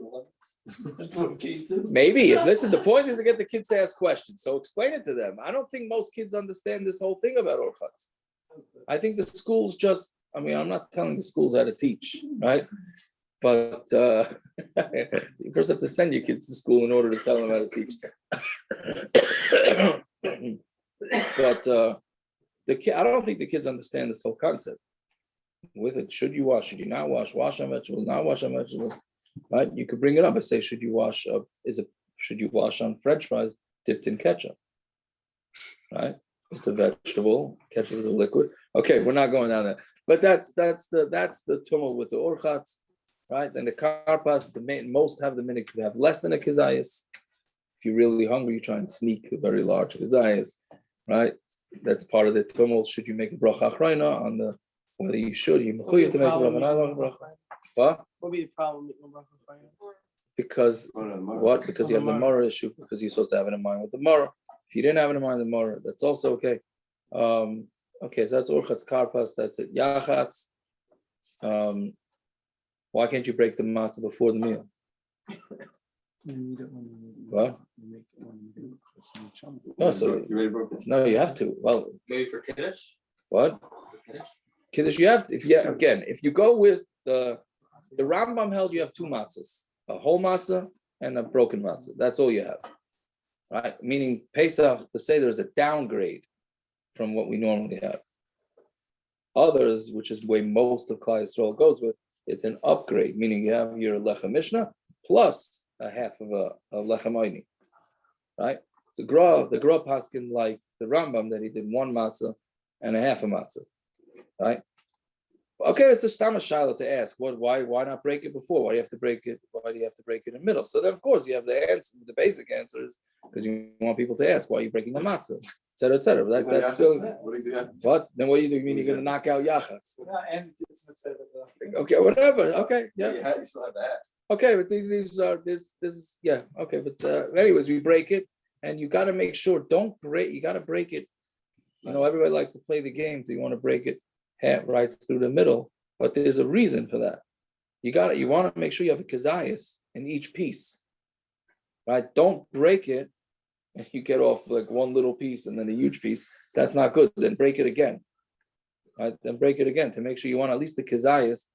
that's okay too. Maybe if listen, the point is to get the kids to ask questions. So explain it to them. I don't think most kids understand this whole thing about orchats. I think the schools just, I mean, I'm not telling the schools how to teach, right? But you first have to send your kids to school in order to tell them how to teach. But I don't think the kids understand this whole concept. With it, should you wash? Should you not wash? Wash on vegetables? Not wash on vegetables? Right? You could bring it up and say, should you wash? Should you wash on French fries dipped in ketchup? Right? It's a vegetable. Ketchup is a liquid. Okay, we're not going down there. But that's the tumult with the orchats, right? And the karpas, most have the minute to have less than a kazayas. If you're really hungry, you try and sneak a very large kazayas, right? That's part of the tumult. Should you make a bracha achrayna on the whether you should, you mechuyev to make a bracha. What? What would be the problem with no bracha? Because what? Because you have the Mara issue. Because you're supposed to have it in mind with the Mara. If you didn't have it in mind with the Mara, that's also okay. Okay, so that's orchatz karpas. That's it. Yachatz. Why can't you break the matzah before the meal? What? No, so no, you have to. Well, Maybe for Kiddush? what? Kiddush, you have to. If you go with the Rambam held, you have two matzahs, a whole matzah and a broken matzah. That's all you have, right? Meaning Pesach, the Seder is a downgrade from what we normally have. Others, which is the way most of Klal Yisrael goes with, it's an upgrade, meaning you have your lechem mishnah plus a half of a lechem oini, right? The Gra paskin like the Rambam that he did one matzah and a half a matzah, right? Okay, it's a stamma shaila to ask. Why not break it before? Why do you have to break it? Why do you have to break it in the middle? So then, of course, you have the answer. The basic answer is because you want people to ask, why are you breaking the matzah, et cetera, et cetera. That's still what? Then what do you mean? You're going to knock out yachats? And it's Okay, whatever. Okay, yeah. You still have that. Okay, but these are this is yeah. Okay, but anyways, we break it, and you got to make sure don't break. You got to break it. You know, everybody likes to play the game, so you want to break it right through the middle, but there's a reason for that. You want to make sure you have a kazayas in each piece, right? Don't break it and you get off like one little piece and then a huge piece. That's not good. Then break it again, right? Then break it again to make sure you want at least the kazayas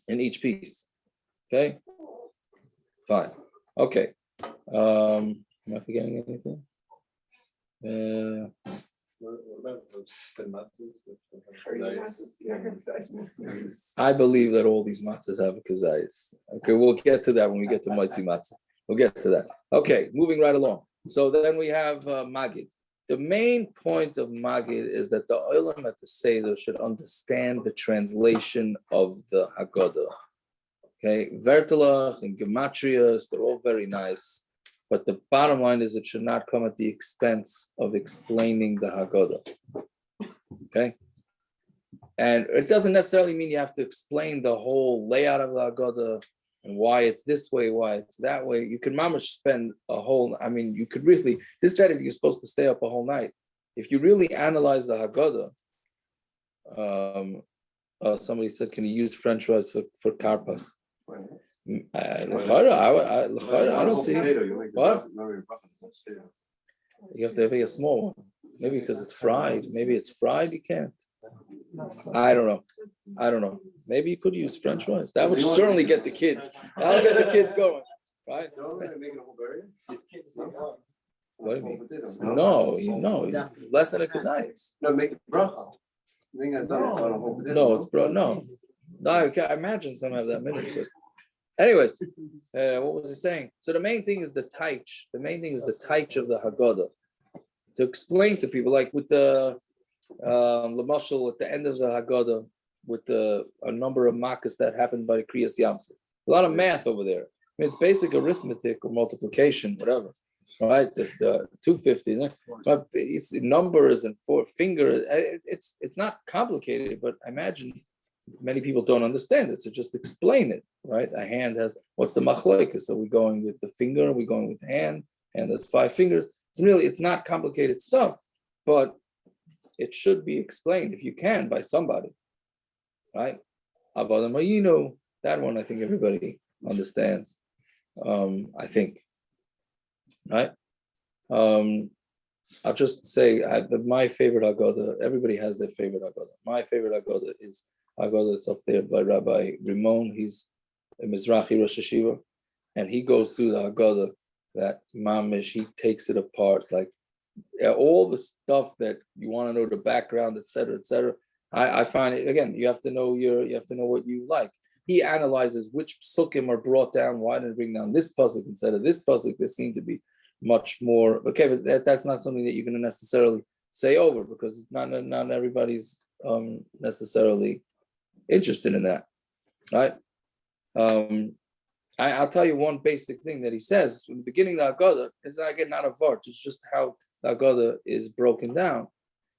in each piece. Okay, fine. Okay. Am I forgetting anything? What about those 10 matzahs? I believe that all these matzahs have a kazayas. Okay, we'll get to that when we get to Moitzi matzah. We'll get to that. Okay, moving right along. So then we have Magid. The main point of Magid is that the Olam at the Seder should understand the translation of the Haggadah. Okay, Vertelach and Gematrias, they're all very nice. But the bottom line is it should not come at the expense of explaining the Haggadah. Okay? And it doesn't necessarily mean you have to explain the whole layout of the Haggadah and why it's this way, why it's that way. You can mamash spend a whole, I mean, you could really, this study you're supposed to stay up a whole night. If you really analyze the Haggadah, somebody said, can you use French fries for karpas? I don't see what. You have to have a small one. Maybe because it's fried. Maybe it's fried. You can't. I don't know. Maybe you could use French fries. That would certainly get the kids. That'll get the kids going, right? What do you mean? No, less than a kazayas. No, make it bracha. No, it's bro. No, I imagine some have that many. Anyways, what was he saying? So the main thing is the taich. The main thing is the taich of the Haggadah. To explain to people, like with the Lamashal at the end of the Haggadah, with a number of makas that happened by the Kriyas Yamsuf. A lot of math over there. I mean, it's basic arithmetic or multiplication, whatever. right? The 250, but it's numbers and four fingers. It's not complicated, but I imagine many people don't understand it. So just explain it, right? A hand has what's the machlokes? Are we going with the finger? Are we going with the hand? And there's 5 fingers. It's not complicated stuff, but it should be explained if you can by somebody, right? Avodah Mayinu, that one I think everybody understands. I think, right? I'll just say my favorite Haggadah. Everybody has their favorite Haggadah. My favorite Haggadah is Haggadah that's up there by Rabbi Rimon. He's a Mizrahi Rosh Hashiva, and he goes through the Haggadah that Mamish. He takes it apart, like all the stuff that you want to know, the background, etc., etc. I find it, again, you have to know what you like. He analyzes which psukim are brought down. Why didn't it bring down this pasuk instead of this pasuk? There seem to be much more. Okay, but that's not something that you're going to necessarily say over, because not everybody's necessarily interested in that, right? I'll tell you one basic thing that he says in the beginning of the Haggadah is, again, not a vart, it's just how the Haggadah is broken down.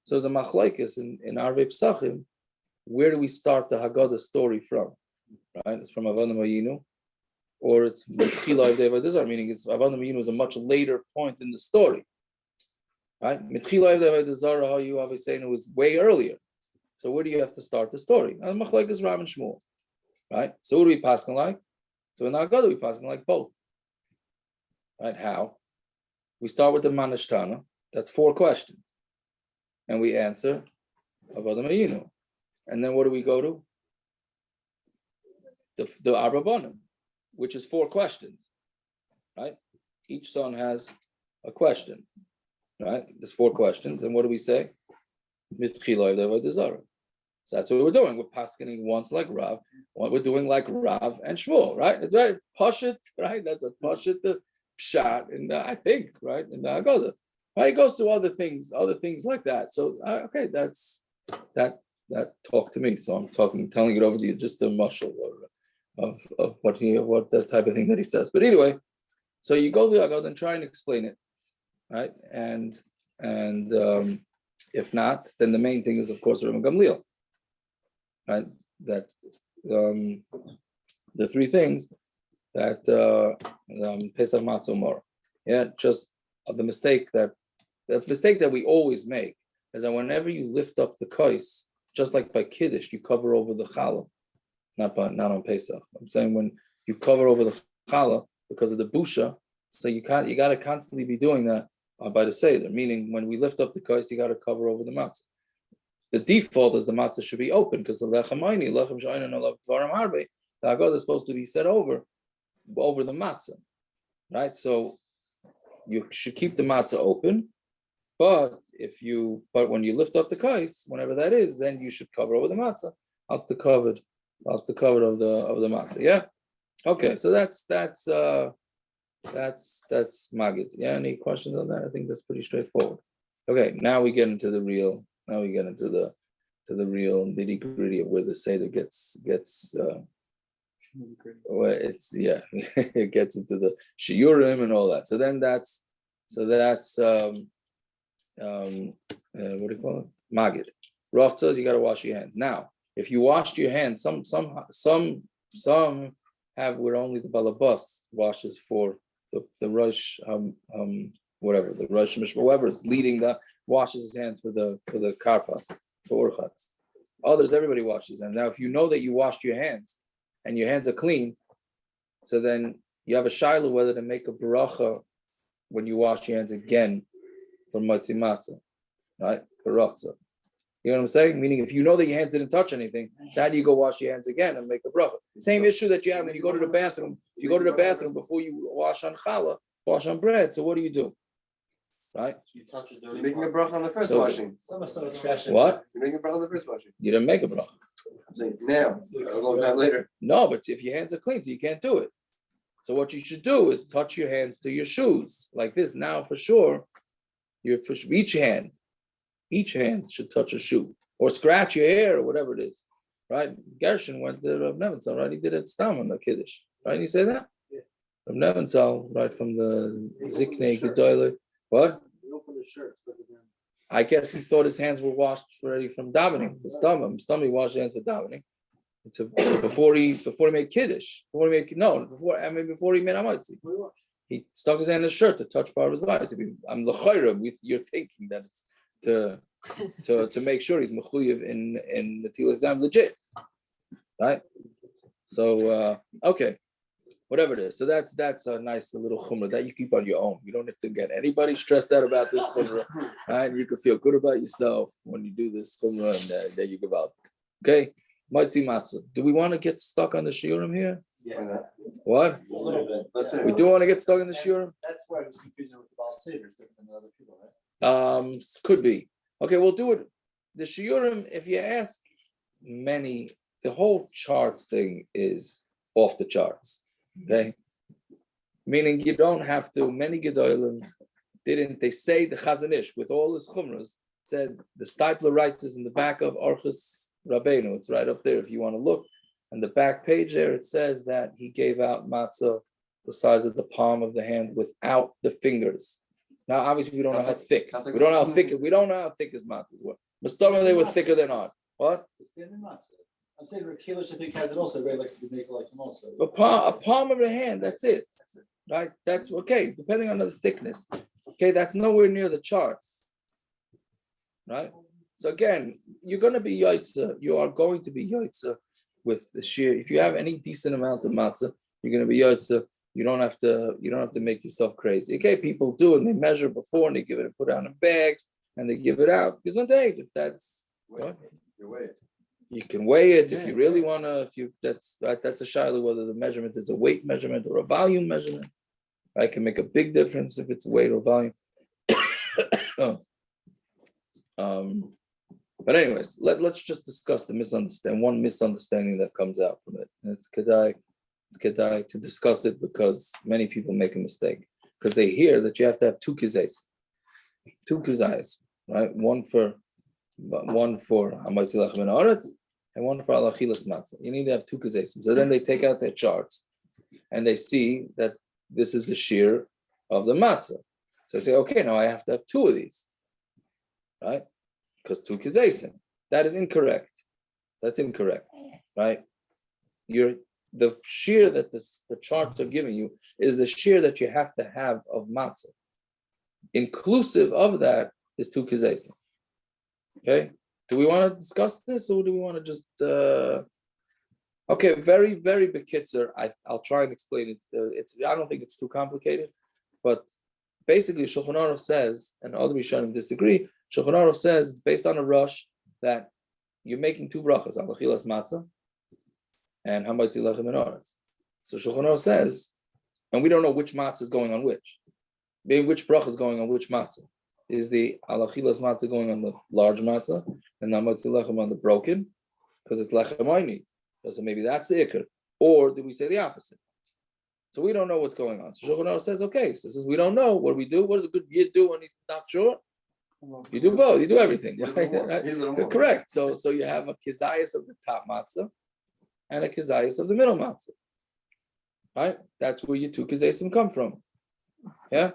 So there's a machlokes in Arvei Pesachim. Where do we start the Haggadah story from? Right, it's from Avodah Mayinu, or it's Mitchila of Avodah Zarah, meaning it's Avodah Mayinu is a much later point in the story. Right, Mitchila of Avodah Zarah, how you always saying it was way earlier. So where do you have to start the story? And machlokes Rav and Shmuel. Right, so what do we pass like? So in the Haggadah we pass like both. Right, how? We start with the Manashtana. That's 4 questions, and we answer Avodah Mayinu, and then what do we go to? The Arbabonim, which is 4 questions, right? Each son has a question, right? There's 4 questions, and what do we say? So that's what we're doing. We're paskening once like Rav, we're doing like Rav and Shmuel, right? It's very pashut, right? That's a pashut pshat, and I think, right, in the Haggadah. Right? It goes to other things like that. So okay, that's that talk to me. So I'm telling it over to you, just a mushal of what that type of thing that he says. But anyway, so you go to Haggadah and try and explain it, right? And if not, then the main thing is, of course, Rabbi Gamliel, right? That the 3 things that Pesach Matzah Mor, yeah, just the mistake that we always make is that whenever you lift up the kais, just like by Kiddush, you cover over the challah. Not on Pesach. I'm saying when you cover over the challah because of the busha, so you got to constantly be doing that by the Seder. Meaning, when we lift up the kais, you got to cover over the matzah. The default is the matzah should be open because the lechem shayna no lav tvarim harbe. The Haggadah is supposed to be set over the matzah, right? So you should keep the matzah open, but when you lift up the kais, whenever that is, then you should cover over the matzah. That's the covered of the matzah. Yeah. Okay. So that's magid. Yeah. Any questions on that? I think that's pretty straightforward. Okay. Now we get into the real. Now we get into the real nitty gritty of where the Seder gets. Well, it gets into the shiurim and all that. So that's what do you call it? Magid. Roch says you got to wash your hands. Now, if you washed your hands, some have where only the balabas washes for the Rosh whatever the Rosh Mishmar, whoever is leading that washes his hands for the karpas, for urchatz. Others, everybody washes them. Now, if you know that you washed your hands and your hands are clean, so then you have a shiloh whether to make a bracha when you wash your hands again for matzi matzah, right? For rochza. You know what I'm saying? Meaning, if you know that your hands didn't touch anything, so how do you go wash your hands again and make a bracha? Same issue that you have when you go to the bathroom. If you go to the bathroom before you wash on challah, wash on bread. So what do? Right? You touch it You're making a bracha on the first washing. What? You're making a bracha on the first washing. You didn't make a bracha. I'm saying now, a long time later. No, but if your hands are clean, so you can't do it. So what you should do is touch your hands to your shoes like this. Now, for sure, each hand should touch a shoe or scratch your hair or whatever it is, right? Gershon went to Rav Nevitzon, right? He did it stam on the Kiddush, right? You say that? Yeah. from Nebenzahl, right from the Ziknei Gedoyle. What? You open the shirt, but then I guess he thought his hands were washed already from davening. The stomach washed his hands for davening. So before he made kiddush, before he made amatzi, he stuck his hand in his shirt to touch part of his body. I'm l'chayra. You're thinking that it's to make sure he's mechuyev in the tilas dam legit, right? So okay, whatever it is. So that's a nice little chumrah that you keep on your own. You don't have to get anybody stressed out about this chumrah, right? You can feel good about yourself when you do this chumrah and that you give out. Okay, Maitzi matzah. Do we want to get stuck on the shiurim here? Yeah. What? That's it. We do want to get stuck in the shiurim? that's why I was confusing with the Baal Seder is different than other people, right? Could be. Okay, we'll do it. The shiurim, if you ask many, the whole charts thing is off the charts. Okay, meaning you don't have to. Many gedolim didn't. They say the Chazon Ish with all his chumras said the Stipler writes this in the back of Orchos Rabbeinu. It's right up there if you want to look. On the back page there, it says that he gave out matzah the size of the palm of the hand without the fingers. Now, obviously, we don't know how thick. We don't know how thick. We don't know how thick his matzahs were. Mustama, they were thicker than ours. What? The standard matzah. I'm saying Rav Kalish, I think, has it also. Ray likes to make it like him also. A palm of the hand. That's it. Right? That's okay. Depending on the thickness. Okay, that's nowhere near the charts. Right? So again, you're going to be yaitza. You are going to be yaitza with the shear. If you have any decent amount of matzah, you're going to be yaitza. You don't have to make yourself crazy. Okay, people do and they measure before and they give it and put it out in bags and they give it out. Because if that's what? You weigh it. You can weigh it if you really want to. That's a shiloh whether the measurement is a weight measurement or a volume measurement. It can make a big difference if it's weight or volume. But anyways, let's just discuss the one misunderstanding that comes out from it. And it's kedai to discuss it because many people make a mistake because they hear that you have to have two kizayis, right? One for Hamayzi Lachem and Aretz, and one for Alachilas Matzah. You need to have two kizayis. So then they take out their charts and they see that this is the shear of the matzah. So they say, okay, now I have to have two of these, right? Because two kizayis. That is incorrect. That's incorrect, right? The shear that the charts are giving you is the shear that you have to have of matzah. Inclusive of that is two kizayis. Okay, do we want to discuss this or do we want to just okay, very, very bekitzer. I'll try and explain it. I don't think it's too complicated, but basically Shulchan Aruch says, and other Rishonim disagree, Shulchan Aruch says it's based on a rush that you're making two brachas, alachilas matzah and hamayzi lechem and aretz. So Shulchan Aruch says, and we don't know which matzah is going on which. Maybe which bracha is going on which matzah. Is the alachilas matzah going on the large matzah and hamayzi lechem on the broken? Because it's lechem oini. So maybe that's the ikr. Or do we say the opposite? So we don't know what's going on. So Shulchan Aruch says, okay, so since we don't know, what do we do? What does a good yid do when he's not sure? You do both. You do everything. Right? Correct. So you have a kizayis of the top matzah and a kizayis of the middle matzah. Right? That's where your two kizayisim come from. Yeah?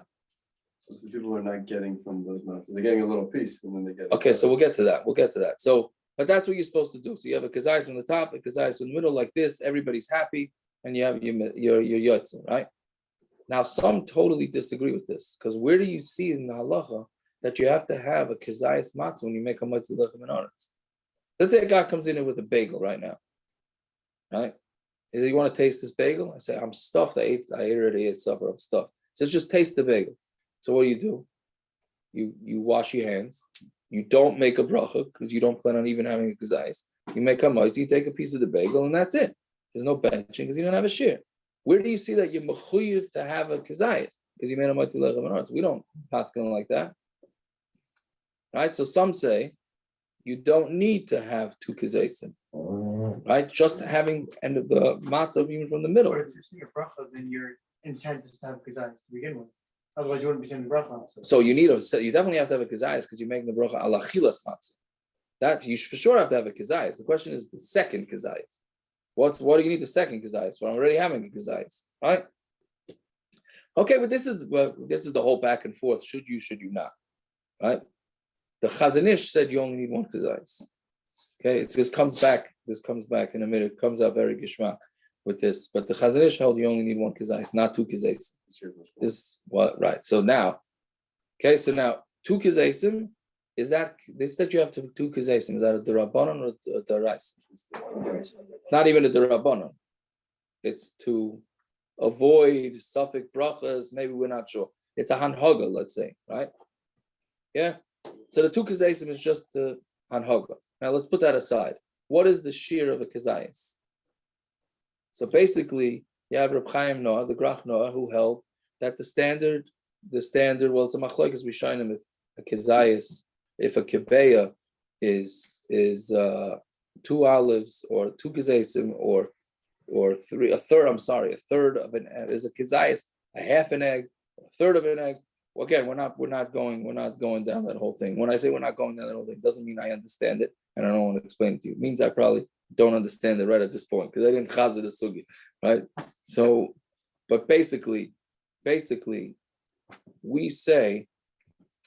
So some people are not getting from those matzahs. They're getting a little piece and then they get Okay, so we'll get to that. So, but that's what you're supposed to do. So you have a kazayis from the top, a kazayis from the middle, like this. Everybody's happy, and you have your yotzim, right? Now, some totally disagree with this because where do you see in the halacha that you have to have a kazayis matzah when you make a matzah lechem and aretz? Let's say a guy comes in here with a bagel right now, right? He says, "You want to taste this bagel?" I say, "I'm stuffed. I already ate supper. I'm stuffed." He says, "Just taste the bagel." So what do? You wash your hands. You don't make a bracha because you don't plan on even having a kazayis. You make a matzah, you take a piece of the bagel, and that's it. There's no benching because you don't have a shear. Where do you see that you're mechuyev to have a kazayis? Because you made a matzah lechem and aretz. We don't paskin like that. Right? So some say you don't need to have two kazayisim. Right? Just having and the matzah even from the middle. Or if you're saying a bracha, then your intent is to have kazayis to begin with. Otherwise, you wouldn't be saying the bracha. So you definitely have to have a kazayis because you're making the bracha alachilas matzah. That you for sure have to have a kazayis. The question is the second kazayis. What do you need the second kazayis for? I'm already having a kazayis, right? Okay, but this is the whole back and forth. Should you not? Right? The Chazon Ish said you only need one kazayis. Okay, this comes back in a minute. It comes out very gishma with this. But the Chazon Ish held you only need one kazayis, not two kazayis. This what right. So now two kazayim is that this that you have to two kazayim, is that a derabanan or a deraisa? It's not even a derabanan. It's to avoid suffix brachas. Maybe we're not sure. It's a hanhaga, let's say, right? Yeah. So the two kazayim is just the hanhaga. Now let's put that aside. What is the shear of a kazayis? So basically, you have Reb Chaim Noah, the Grach Noah, who held that the standard, it's a machlokes rishonim if a kazayis, if a kibeya is 2 olives or 2 kazayim or a third of an egg is a kazayis, a half an egg, a third of an egg. Well, again, we're not going down that whole thing. When I say we're not going down that whole thing, it doesn't mean I understand it and I don't want to explain it to you. It means I probably don't understand it right at this point because I didn't chazir the sugi, right? So, but basically, we say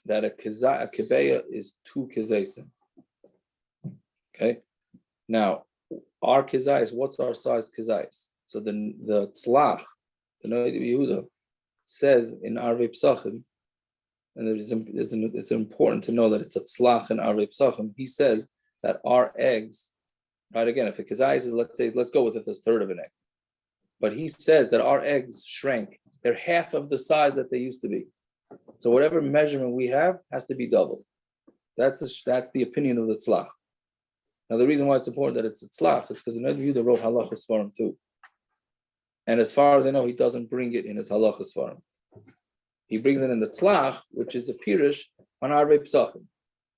that a kibeya is 2 kazayim. Okay, now our kazayis, what's our size kazayis? So the tzlach, the Noid Yehuda says in Arvei Psachim, and it's important to know that it's a tzlach in Arvei Psachim. He says that our eggs, right? Again, if a kazayis is, let's go with it as third of an egg, but he says that our eggs shrank. They're half of the size that they used to be. So whatever measurement we have has to be doubled. That's the opinion of the tzlach. Now the reason why it's important that it's a tzlach is because the Noid Yehuda wrote halachos for him too. And as far as I know, he doesn't bring it in his halachos for him. He brings it in the tzlach, which is a pirush on Arvei Psachim.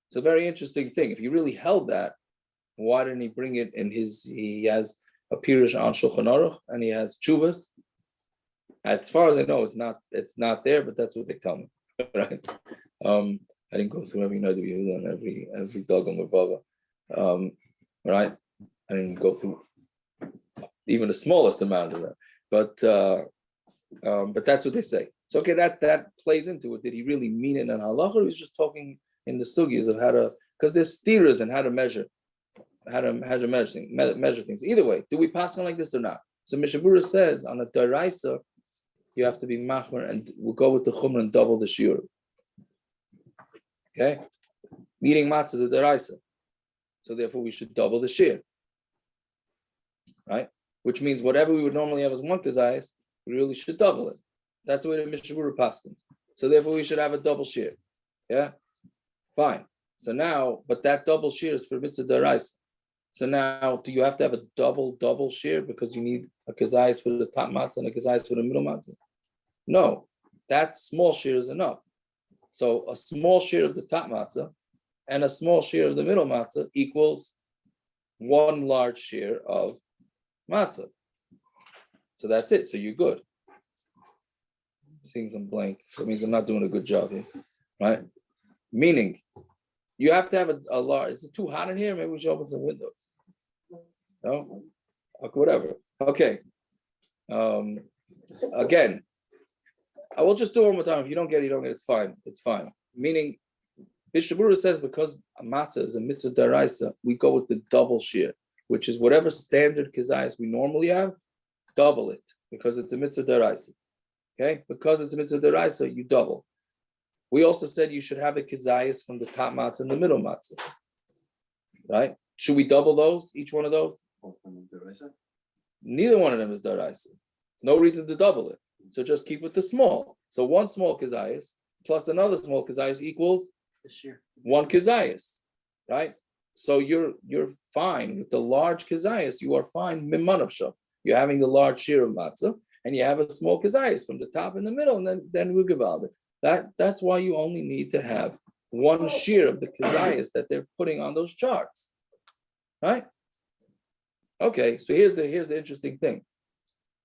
It's a very interesting thing. If he really held that, why didn't he bring it in his? He has a pirush on Shulchan Aruch and he has tshuvas. As far as I know, it's not there, but that's what they tell me. Right? I didn't go through every Noid Yehuda and every dog and Mavava. Right? I didn't go through even the smallest amount of that. But that's what they say. So okay, that plays into it. Did he really mean it in halacha, or he was just talking in the sugis of how to, because there's steerers and how to measure things. Either way, do we pass on like this or not? So Mishabura says on a deraisa, you have to be machmer, and we'll go with the chumrah and double the shiur. Okay, eating matzah is a deraisa, so therefore we should double the shiur, right? Which means whatever we would normally have as one kazayis, we really should double it. That's the way the Mishabura passes. So therefore we should have a double shiur. Yeah, fine. So now, but that double shiur is for mitzvah deraisa. So now, do you have to have a double shear because you need a kazayis for the top matzah and a kazayis for the middle matzah? No, that small shear is enough. So a small shear of the top matzah and a small shear of the middle matzah equals one large shear of matzah. So that's it. So you're good. Seeing some blank. That means I'm not doing a good job here, right? Meaning, you have to have a large. Is it too hot in here? Maybe we should open some windows. No, okay, whatever. Okay. Again, I will just do it one more time. If you don't get it, you don't get it. It's fine. It's fine. Meaning, Bishabura says because a matzah is a mitzvah deraisa, we go with the double shear, which is whatever standard kazayas we normally have, double it because it's a mitzvah deraisa. Okay, because it's a mitzvah deraisa, you double. We also said you should have a kazayas from the top matzah and the middle matzah. Right? Should we double those? Each one of those? Neither one of them is deraisa. No reason to double it. So just keep with the small. So one small kazayas plus another small kazayas equals one kazayas. Right? So you're fine with the large kazayas. You are fine mimanavsha. You're having the large shear of matzah, and you have a small kazayas from the top and the middle, and then we give out it. That's why you only need to have one shear of the kazayas that they're putting on those charts, right? Okay, so here's the interesting thing.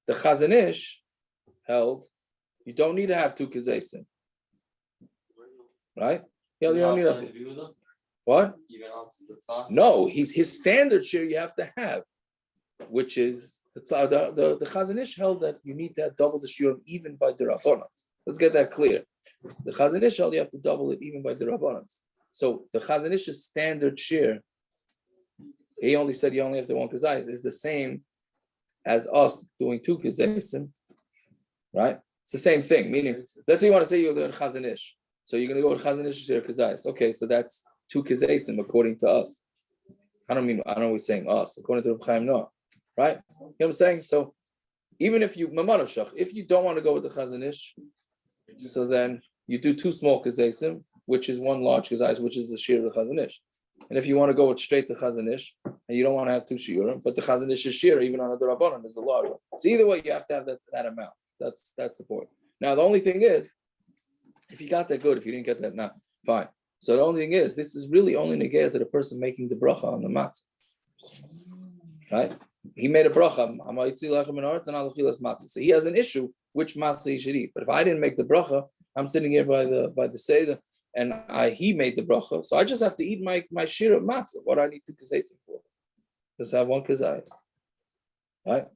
The Chazon Ish held you don't need to have 2 kazayim, right? You don't need to. What? No, his standard shear you have to have. which is the Chazon Ish held that you need to double the shiurim even by the Rabbanat. Let's get that clear. The Chazon Ish held you have to double it even by the Rabbanat. So the Chazon Ish's standard shir, he only said you only have to one kazayis, is the same as us doing two kazayis, right? It's the same thing. Meaning, let's say you want to say you're doing Chazon Ish, so you're going to go with Chazon Ish shir kazayis. Okay, so that's two kazayis according to us. I don't know who's saying us, according to Reb Chaim Noah, right? You know what I'm saying? So even if you don't want to go with the Chazon Ish, so then you do two small kazayim, which is one large kazayis, which is the shir of the Chazon Ish. And if you want to go with straight to Chazon Ish, and you don't want to have two shiurim, but the Chazon Ish's shir, even on the Rabbanan, is the large one. So either way, you have to have that amount. That's the point. Now, the only thing is, if you got that, good. If you didn't get that, nah, fine. So the only thing is, this is really only negaya to the person making the bracha on the matzah. Right? He made a bracha, so he has an issue which matzah he should eat. But if I didn't make the bracha, I'm sitting here by the Seder, and he made the bracha, so I just have to eat my shir of matzah. What do I need two kazayis for? Just have one kazayis. Right?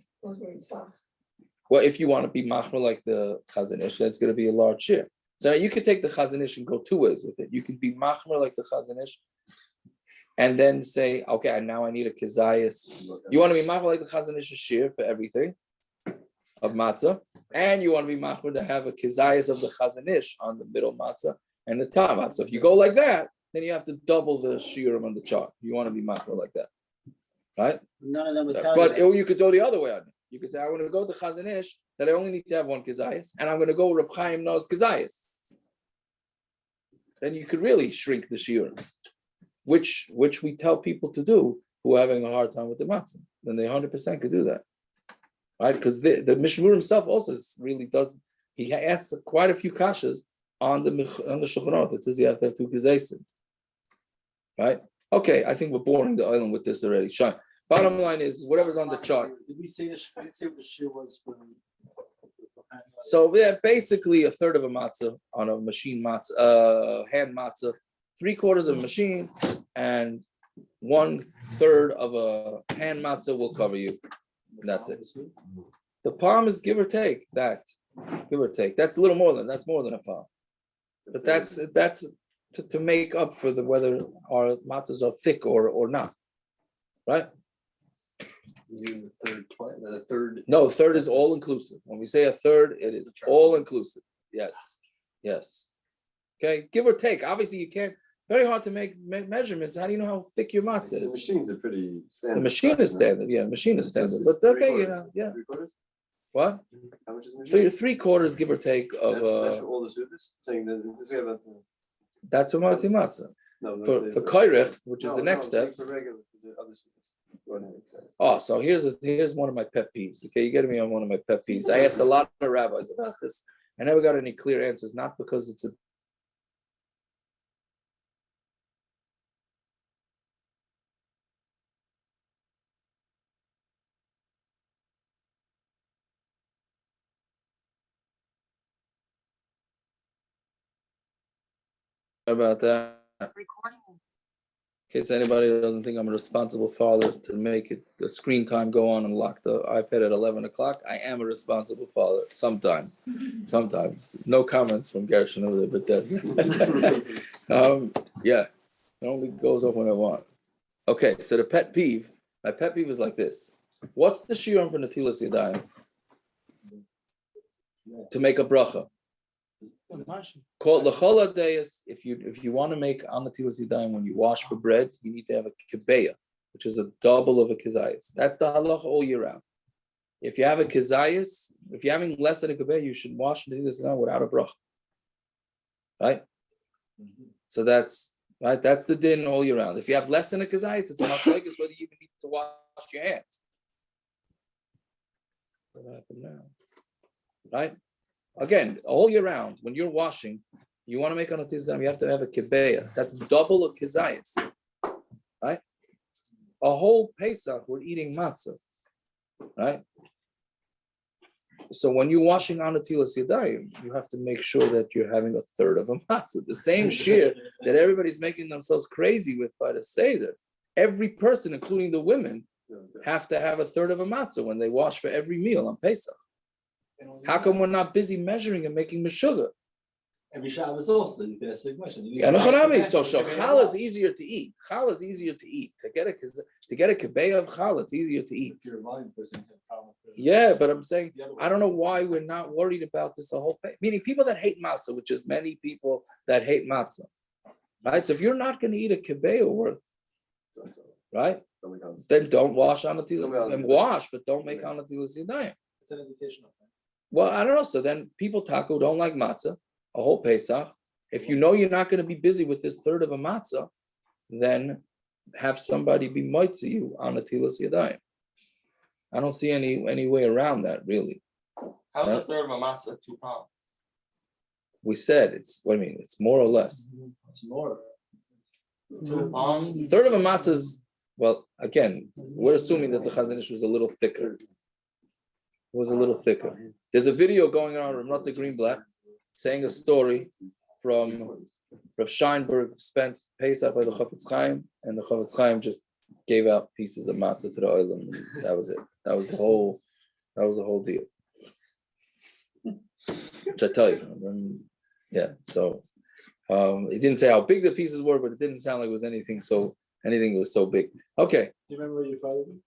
Well, if you want to be machmer like the Chazon Ish, that's going to be a large shir. So now you could take the Chazon Ish and go two ways with it. You can be machmer like the Chazon Ish, and then say, okay, and now I need a kazayis. You want to be machmer like the Chazon Ish shir for everything of matzah, and you want to be machmer to have a kazayis of the Chazon Ish on the middle matzah and the top matzah. So if you go like that, then you have to double the shiurim on the chart. You want to be machmer like that, right? None of them would tell But you. you could go the other way on it. You could say, I want to go to Chazon Ish, that I only need to have one kazayis, and I'm going to go Reb Chaim Noah's kazayis. Then you could really shrink the shiur, which we tell people to do who are having a hard time with the matzah. Then they 100% could do that, right? Because the Mishmur himself also really does. He asks quite a few kashas on the Shulchan Aruch. It says you have to have two kazayis, right? Okay, I think we're boring the island with this already. Shine. Bottom line is whatever's on the chart. Did we say this? I didn't say what the shir was for. So yeah, basically a third of a matzah on a machine matzah, hand matzah, 3/4 of a machine, and 1/3 of a hand matzah will cover you. That's it. The palm is give or take. That's a little more than that's more than a palm. But that's to make up for the whether our matzahs are thick or not, right? The third. No, third is all inclusive. When we say a third, it is all inclusive. Yes. Okay, give or take. Obviously, you can't. Very hard to make measurements. How do you know how thick your matzah The is? machines are pretty standard. The machine is standard. Yeah, machine is standard. It's But okay, 3/4. yeah. 3/4? What? How much is the machine? 3/4, give or take of. That's for all the sudas. Saying that let's say about That's for matzah. no, For koirech, which is the next step. For regular, for the other sudas. Go ahead, sorry. Oh, so here's one of my pet peeves. Okay, you get me on one of my pet peeves. I asked a lot of rabbis about this. I never got any clear answers, not because it's a about that. In case anybody doesn't think I'm a responsible father to make it the screen time go on and lock the iPad at 11 o'clock, I am a responsible father sometimes. No comments from Gershon over there, but that. Yeah, it only goes off when I want. Okay, so my pet peeve is like this. What's the shiurim for Natilas Yadayim? To make a bracha. Called l'chol hadayis. If you want to make on Natilas Yadayim when you wash for bread, you need to have a kibeya, which is a double of a kazayis. That's the halacha all year round. If you have a kazayis, if you're having less than a kibeya, you should wash Natilas Yadayim without a bracha. Right? So that's right. That's the din all year round. If you have less than a kazayis, it's a machlokes whether you even need to wash your hands. What happened now? Right? Again, all year round, when you're washing, you want to make on a tizam, you have to have a kibeya. That's double of kizayis, right? A whole Pesach, we're eating matzah, right? So when you're washing on a tilas yadayim, you have to make sure that you're having a third of a matzah. The same shear that everybody's making themselves crazy with by the Seder. Every person, including the women, have to have a third of a matzah when they wash for every meal on Pesach? How come we're not busy measuring and making meshuggah? Every Shabbos also, you can ask the question. Yeah, no, so challah is easier to eat. Challah is easier to eat. To get a kibbeh of challah, it's easier to eat. If you're a volume person, you have a problem with it. Yeah, but I'm saying The other way. I don't know why we're not worried about this the whole thing. Meaning people that hate matzah, which is many people that hate matzah, right? So if you're not going to eat a kibbeh worth, right, then don't wash on the and wash, but don't make on the yadayim. It's an educational thing. Well, I don't know. So then people taco don't like matzah a whole Pesach. If you know you're not going to be busy with this third of a matzah, then have somebody be moitzi you on the tilas yadayim. I don't see any way around that really. How's a third of a matzah 2 pounds? We said it's more or less. It's more. 2 pounds? Third of a matzah is, well, again, we're assuming that the Chazon Ish was a little thicker. It was a little thicker. There's a video going on of Ramnata Greenblatt saying a story from Rav Scheinberg spent Pesach by the Chafetz Chaim, and the Chafetz Chaim just gave out pieces of matzah to the oilam. That was it. That was the whole deal. Which I tell you, yeah. So he didn't say how big the pieces were, but it didn't sound like it was anything was so big. Okay. Do you remember what your father did?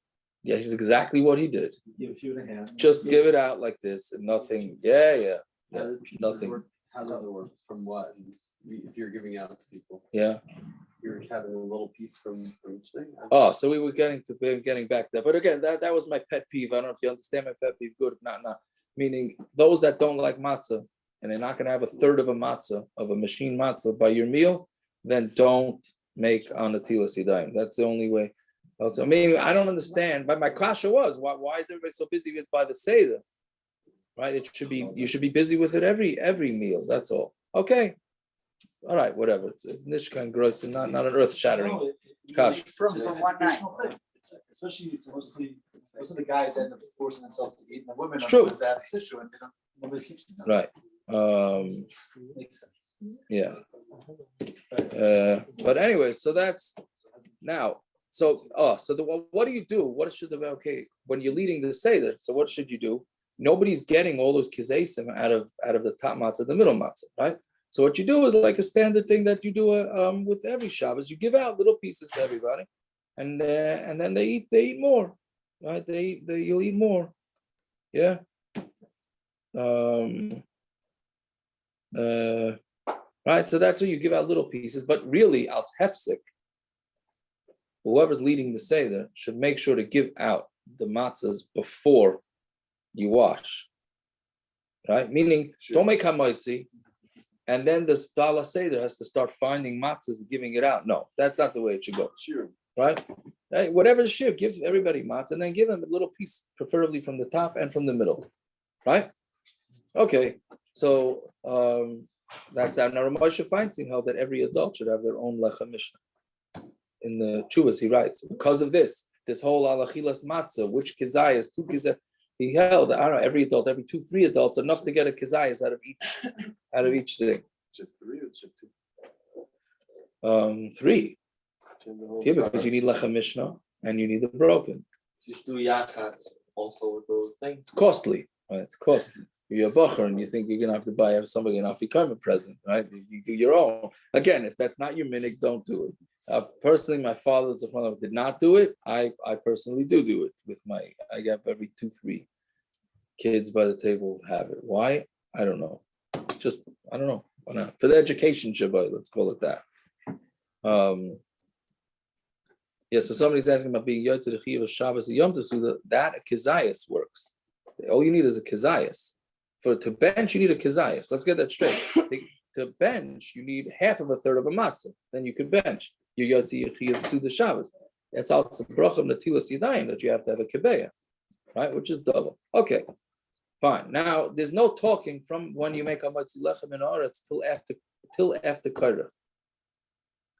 Yeah, this is exactly what he did. Give a few and a half. Just give it out like this and nothing. Yeah, nothing. How does it work? From what? If you're giving out to people, Yeah. you're having a little piece from each thing. Oh, so we were getting back to that. But again, that was my pet peeve. I don't know if you understand my pet peeve. Good, if not. Meaning those that don't like matzah and they're not going to have a third of a matzah, of a machine matzah by your meal, then don't make on the tilas yadayim. That's the only way. Also, I mean, I don't understand. But my kasha was, why is everybody so busy with by the Seder? Right? You should be busy with it every meal. That's all. Okay. All right, whatever. It's a nishkan gross and not an earth-shattering kasha. From one night. Especially it's mostly most of the guys end up forcing themselves to eat, and the women It's are true. the ones that issue, and nobody teaches them. Right. Makes sense. Yeah. But anyway, so that's now. So what do you do? What should the when you're leading the Seder? So what should you do? Nobody's getting all those kizesim out of the top matzah, the middle matzah, right? So what you do is like a standard thing that you do with every Shabbos. You give out little pieces to everybody, and then they eat more, right? You'll eat more, yeah. Right. So that's what you give out little pieces, but really, als hefsek, whoever's leading the Seder should make sure to give out the matzahs before you wash, right? Meaning, don't make hamotzi, and then the Dala Seder has to start finding matzahs and giving it out. No, that's not the way it should go. Sure. Right? Whatever the shir, give everybody matzah, and then give them a little piece, preferably from the top and from the middle. Right? Okay. So that's how now Ramosha Feinstein held that every adult should have their own lechem mishnah. In the Chuvas, he writes, because of this whole alachilas matzah, which kizayas, 2 kizayas, he held, I don't know, every adult, every 2-3 adults, enough to get a kizayas out of each thing. Chip 3 or chip 2? 3. Yeah, because you need lechem mishnah and you need the broken. Just do yachat also with those things. It's costly, right? It's costly. You're a bacher and you think you're gonna have to have somebody an afikomen present, right? You do your own. Again, if that's not your minhag, don't do it. Personally, my father did not do it. I personally do it with I got every 2-3 kids by the table have it. Why? I don't know. I don't know. Why not? For the education shabbat, let's call it that. Yeah, so somebody's asking about being yotze the chiyuv of Shabbos and Yom Tov, so that a kizayas works. All you need is a kizayas. To bench, you need a kizayas. Let's get that straight. To bench, you need half of a third of a matzah. Then you can bench. You're yotze yechiyuv suda Shabbos. That's also bracha natilas yadayim that you have to have a kibeya, right? Which is double. Okay, fine. Now there's no talking from when you make a matzah lechem in aretz till after kaira.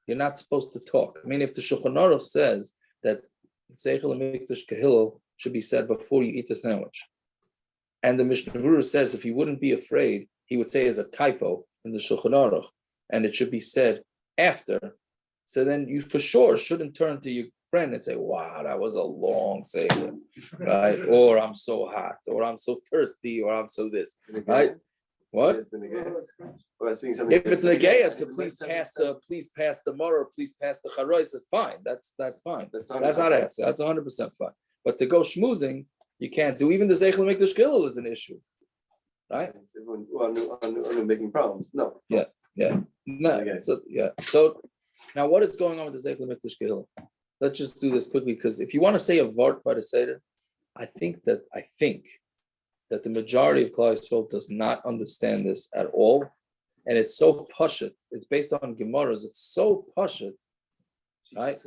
You're not supposed to talk. I mean, if the Shulchan Aruch says that Seichel HaMikdash Kahilel should be said before you eat the sandwich, and the Mishnah Berurah says if he wouldn't be afraid, he would say as a typo in the Shulchan Aruch, and it should be said after. So then you for sure shouldn't turn to you friend and say, wow, that was a long Seder, right? Or I'm so hot, or I'm so thirsty, or I'm so this, right? What? It's been a gay. Or it's being If it's a gaya to please pass the murder, please pass the charois, it's fine. That's fine. That's not a hefsek. That's 100% fine. But to go schmoozing, you can't do. Even the zeichel mikdash gilul is an issue, right? Everyone making problems. No. Yeah. No. Okay. So now what is going on with the zeichel mikdash gilul? Let's just do this quickly, because if you want to say a vart by the Seder, I think that the majority of Klal Yisrael does not understand this at all, and it's so pashut. It's based on Gemaras. It's so pashut, right?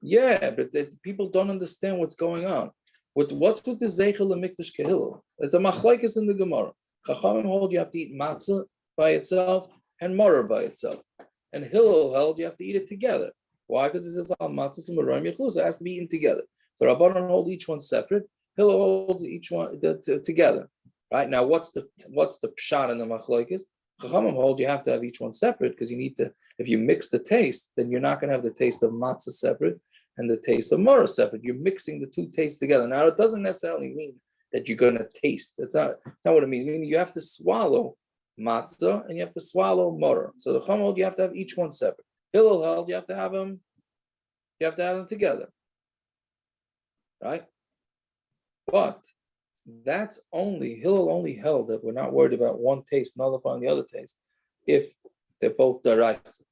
Yeah, but people don't understand what's going on. What's with the zeichel mikdash kehilel? It's a machlokes in the Gemara. Chachamim hold you have to eat matzah by itself and maror by itself, and Hillel held you have to eat it together. Why? Because it says al matzah and it has to be eaten together. So Rabbanan hold each one separate. Hillel holds each one together. Right now, what's the pshat in the machlokes? Chachamim hold you have to have each one separate, because you need to. If you mix the taste, then you're not going to have the taste of matzah separate and the taste of maror separate. You're mixing the two tastes together. Now, it doesn't necessarily mean that you're going to taste. That's not what it means. I mean, you have to swallow matzah and you have to swallow maror. So the Chachamim hold you have to have each one separate. Hillel held you have to have them together, right? But that's Hillel only held that we're not worried about one taste nullifying the other taste if they're both deraisa,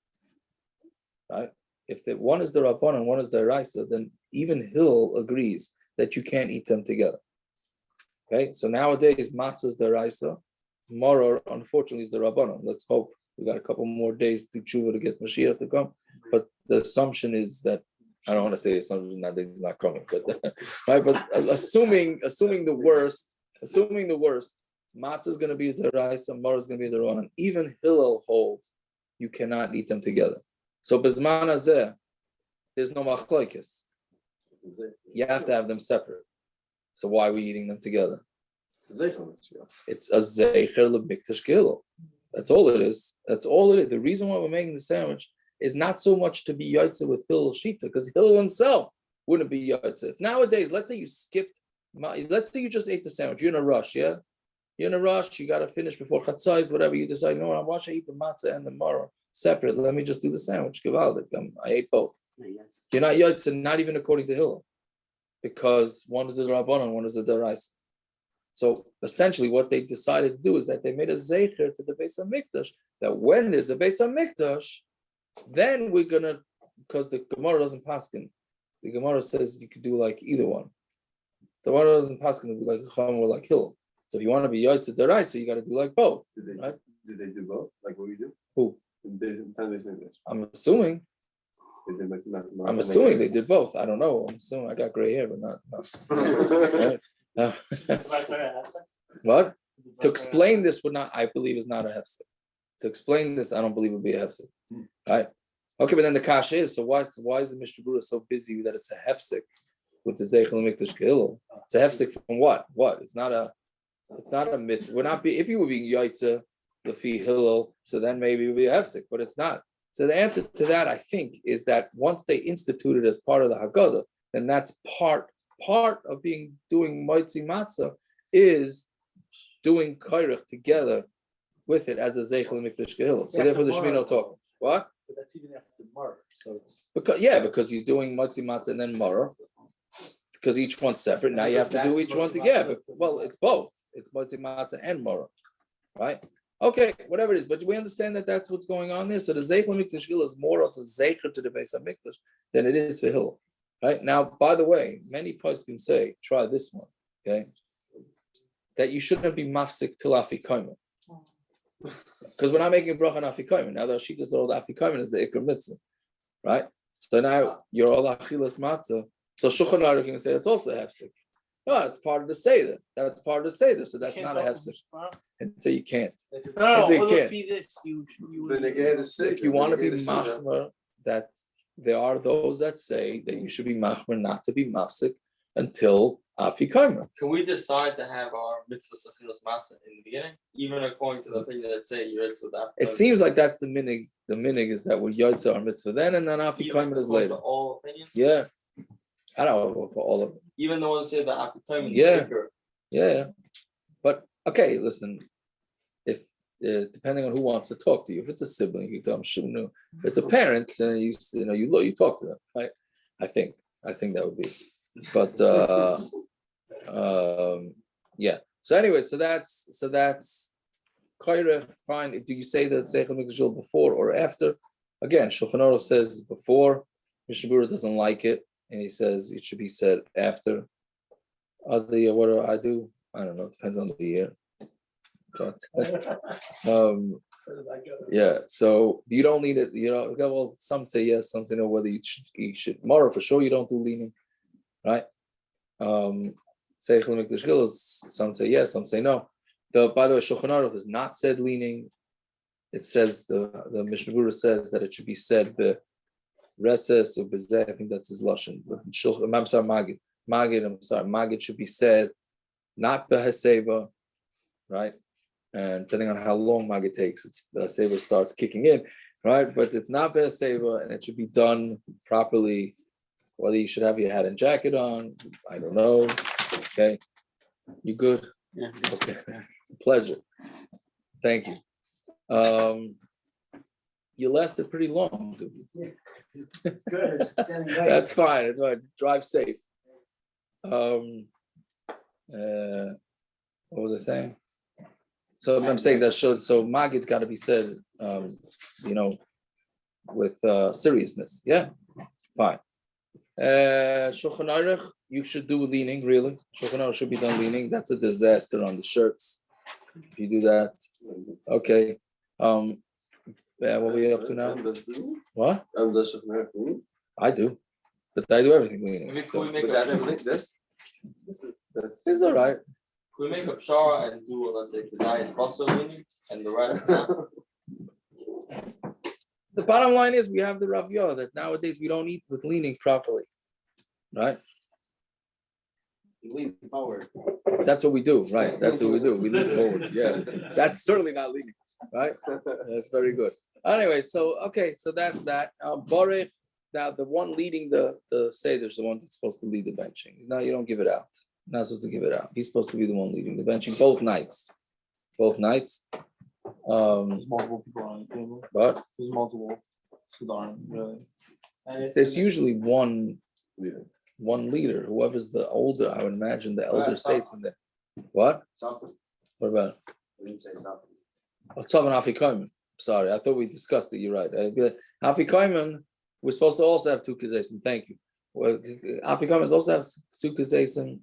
right? If one is the Rabban and one is the deraisa, then even Hillel agrees that you can't eat them together. Okay, so nowadays matzah is deraisa, maror unfortunately is the Rabbanon. Let's hope we got a couple more days to tshuva to get Mashiach to come, but the assumption is that I don't want to say the assumption that he's not coming, but right. But assuming the worst, matzah is going to be the deraisa, maror is going to be the Rabbanon. Even Hillel holds you cannot eat them together. So bezman hazeh, there's no machlokes. You have to have them separate. So why are we eating them together? It's a zeicher lebiktash gilul. That's all it is. The reason why we're making the sandwich is not so much to be yotze with Hillel Shita, because Hillel himself wouldn't be yotze. If nowadays, let's say you just ate the sandwich, you're in a rush, yeah? You're in a rush, you got to finish before chatzais, whatever, you decide, no, why should I eat the matzah and the maror separate? Let me just do the sandwich. I ate both. You're not yotze, not even according to Hillel, because one is the Rabbanon, one is the deraisa. So essentially what they decided to do is that they made a zeicher to the Beis HaMikdash, that when there's a Beis HaMikdash, then we're going to, because the Gemara doesn't paskin. The Gemara says you could do like either one. The Gemara doesn't paskin, it'd be like Chacham or like Hillel. So if you want to be Yotze Deraisa, you got to do like both. Did right? Did they do both? Like what we do? Who? I'm assuming. I'm assuming they did both. I don't know. I'm assuming I got gray hair, but not. What? To explain this would not, I believe, is not a hefsek. To explain this, I don't believe it would be a hefsek. Right? Okay, but then the kasha is, so why is the Mishnah Berurah so busy that it's a hefsek with the zeichel mikdash kehilul? It's a hefsek from what? What? It's not a mitzvah. We're not if you were being yaitza lefi hillel, so then maybe it would be a hefsek, but it's not. So the answer to that, I think, is that once they instituted as part of the Haggadah, then that's part of doing moitzi matzah is doing kairach together with it as a zeichel mikdash kehilul. So therefore the Shemino talk. What? But that's even after the maror, so it's because you're doing moitzi matzah and then maror, because each one's separate. Now you have to do each one together. Well, it's both. It's moitzi matzah and maror, right? Okay, whatever it is, but we understand that that's what's going on there. So the zeichel mikdash kehilul is more also zeicher to the Beis HaMikdash than it is for Hillel. Right now, by the way, many poskim say, try this one, okay? That you shouldn't be mafsik till afikomen. Because we're not making bracha on afikomen. Now the Shitas old afikomen is the ikar mitzvah, right? So now you're all achilas matzah. So Shulchan Aruch can say it's also a hefsek. No, it's part of the Seder. That's part of the Seder, so that's not a hefsek. And so you can't. No, you can't. If you want to be machmer, that there are those that say that you should be machmer not to be mafsik until afikomer. Can we decide to have our mitzvah sechilas matzah in the beginning, even according to the opinion that say you're with that? It seems like that's the minig. The minig is that we're yotze our mitzvah then, and then afikomer is later. All opinions. Yeah, I don't know for all of them. Even the ones say the appetite is Yeah. quicker. Yeah. But okay, listen. If depending on who wants to talk to you, if it's a sibling, you tell them shouldn't. If it's a parent, then you talk to them. Right? I think that would be. But yeah. So anyway, so that's Kaira, fine. Do you say that Seichel Mikdashul before or after? Again, Shulchan Aruch says before. Mishnah Berurah doesn't like it, and he says it should be said after. What do? I don't know. Depends on the year. But yeah. So you don't need it. Well, some say yes, some say no. Whether you should. Tomorrow for sure you don't do leaning, right? Seichel Mikdashul. Some say yes, some say no. By the way, Shulchan Aruch has not said leaning. It says the Mishnah Berurah says that it should be said reses or bezeh. I think that's his lashon. I'm sorry, Magid should be said not behaseva, right? And depending on how long Magid takes, the seva starts kicking in, right? But it's not behaseva, and it should be done properly. Whether you should have your hat and jacket on, I don't know. Okay, you good? Yeah. Okay, it's a pleasure. Thank you. You lasted pretty long, dude. It's good. It's getting late. That's fine. It's fine. Drive safe. What was I saying? So I'm saying that so Magid got to be said, with seriousness. Yeah, fine. Shulchan Aruch, you should do leaning. Really, Shulchan Aruch should be done leaning. That's a disaster on the shirts. If you do that, okay. What are we up to now? What? I do, but I do everything leaning. Maybe So, could we make But a that's it's all right. could we make a pshara and do let's say Kazayas Basso leaning and the rest not? The bottom line is we have the Rav Yah that nowadays we don't eat with leaning properly, right? You lean forward. That's what we do, right? That's what we do. We lean forward. Yeah, that's certainly not leaning, right? That's very good. Anyway, so that's that. Borech, now the one leading the Seder is the one that's supposed to lead the benching. Now you don't give it out. Not supposed to give it out. He's supposed to be the one leading the benching both nights. Both nights. There's multiple people on the table. But There's multiple Sudan, really. there's usually one leader. Whoever's the older, I would imagine the elder statesman there. What? What about? Tzav and Afikomen. Sorry, I thought we discussed it. You're right. Afikomen, we're supposed to also have two kazesim. Thank you. Well, Afikomen is also have two kazesim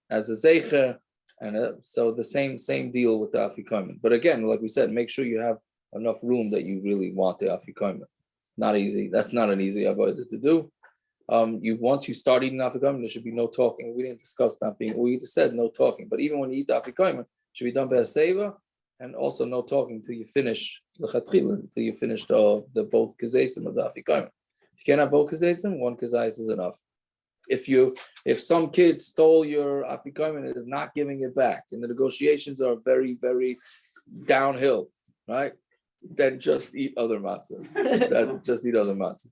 as a zeicher, and so the same deal with the Afikomen. But again, like we said, make sure you have enough room that you really want the Afikomen. Not easy. That's not an easy avodah to do. Once you start eating Afikomen, there should be no talking. We didn't discuss not being. We just said no talking. But even when you eat the Afikomen, it should be done by a seva. And also no talking till you finish the chatchila, until you finish the both kazesim of the afikomen. If you can't have both kazesim, one kazais is enough. If some kid stole your afikomen and is not giving it back, and the negotiations are very, very downhill, right? Then just eat other matzah. Just eat other matzah.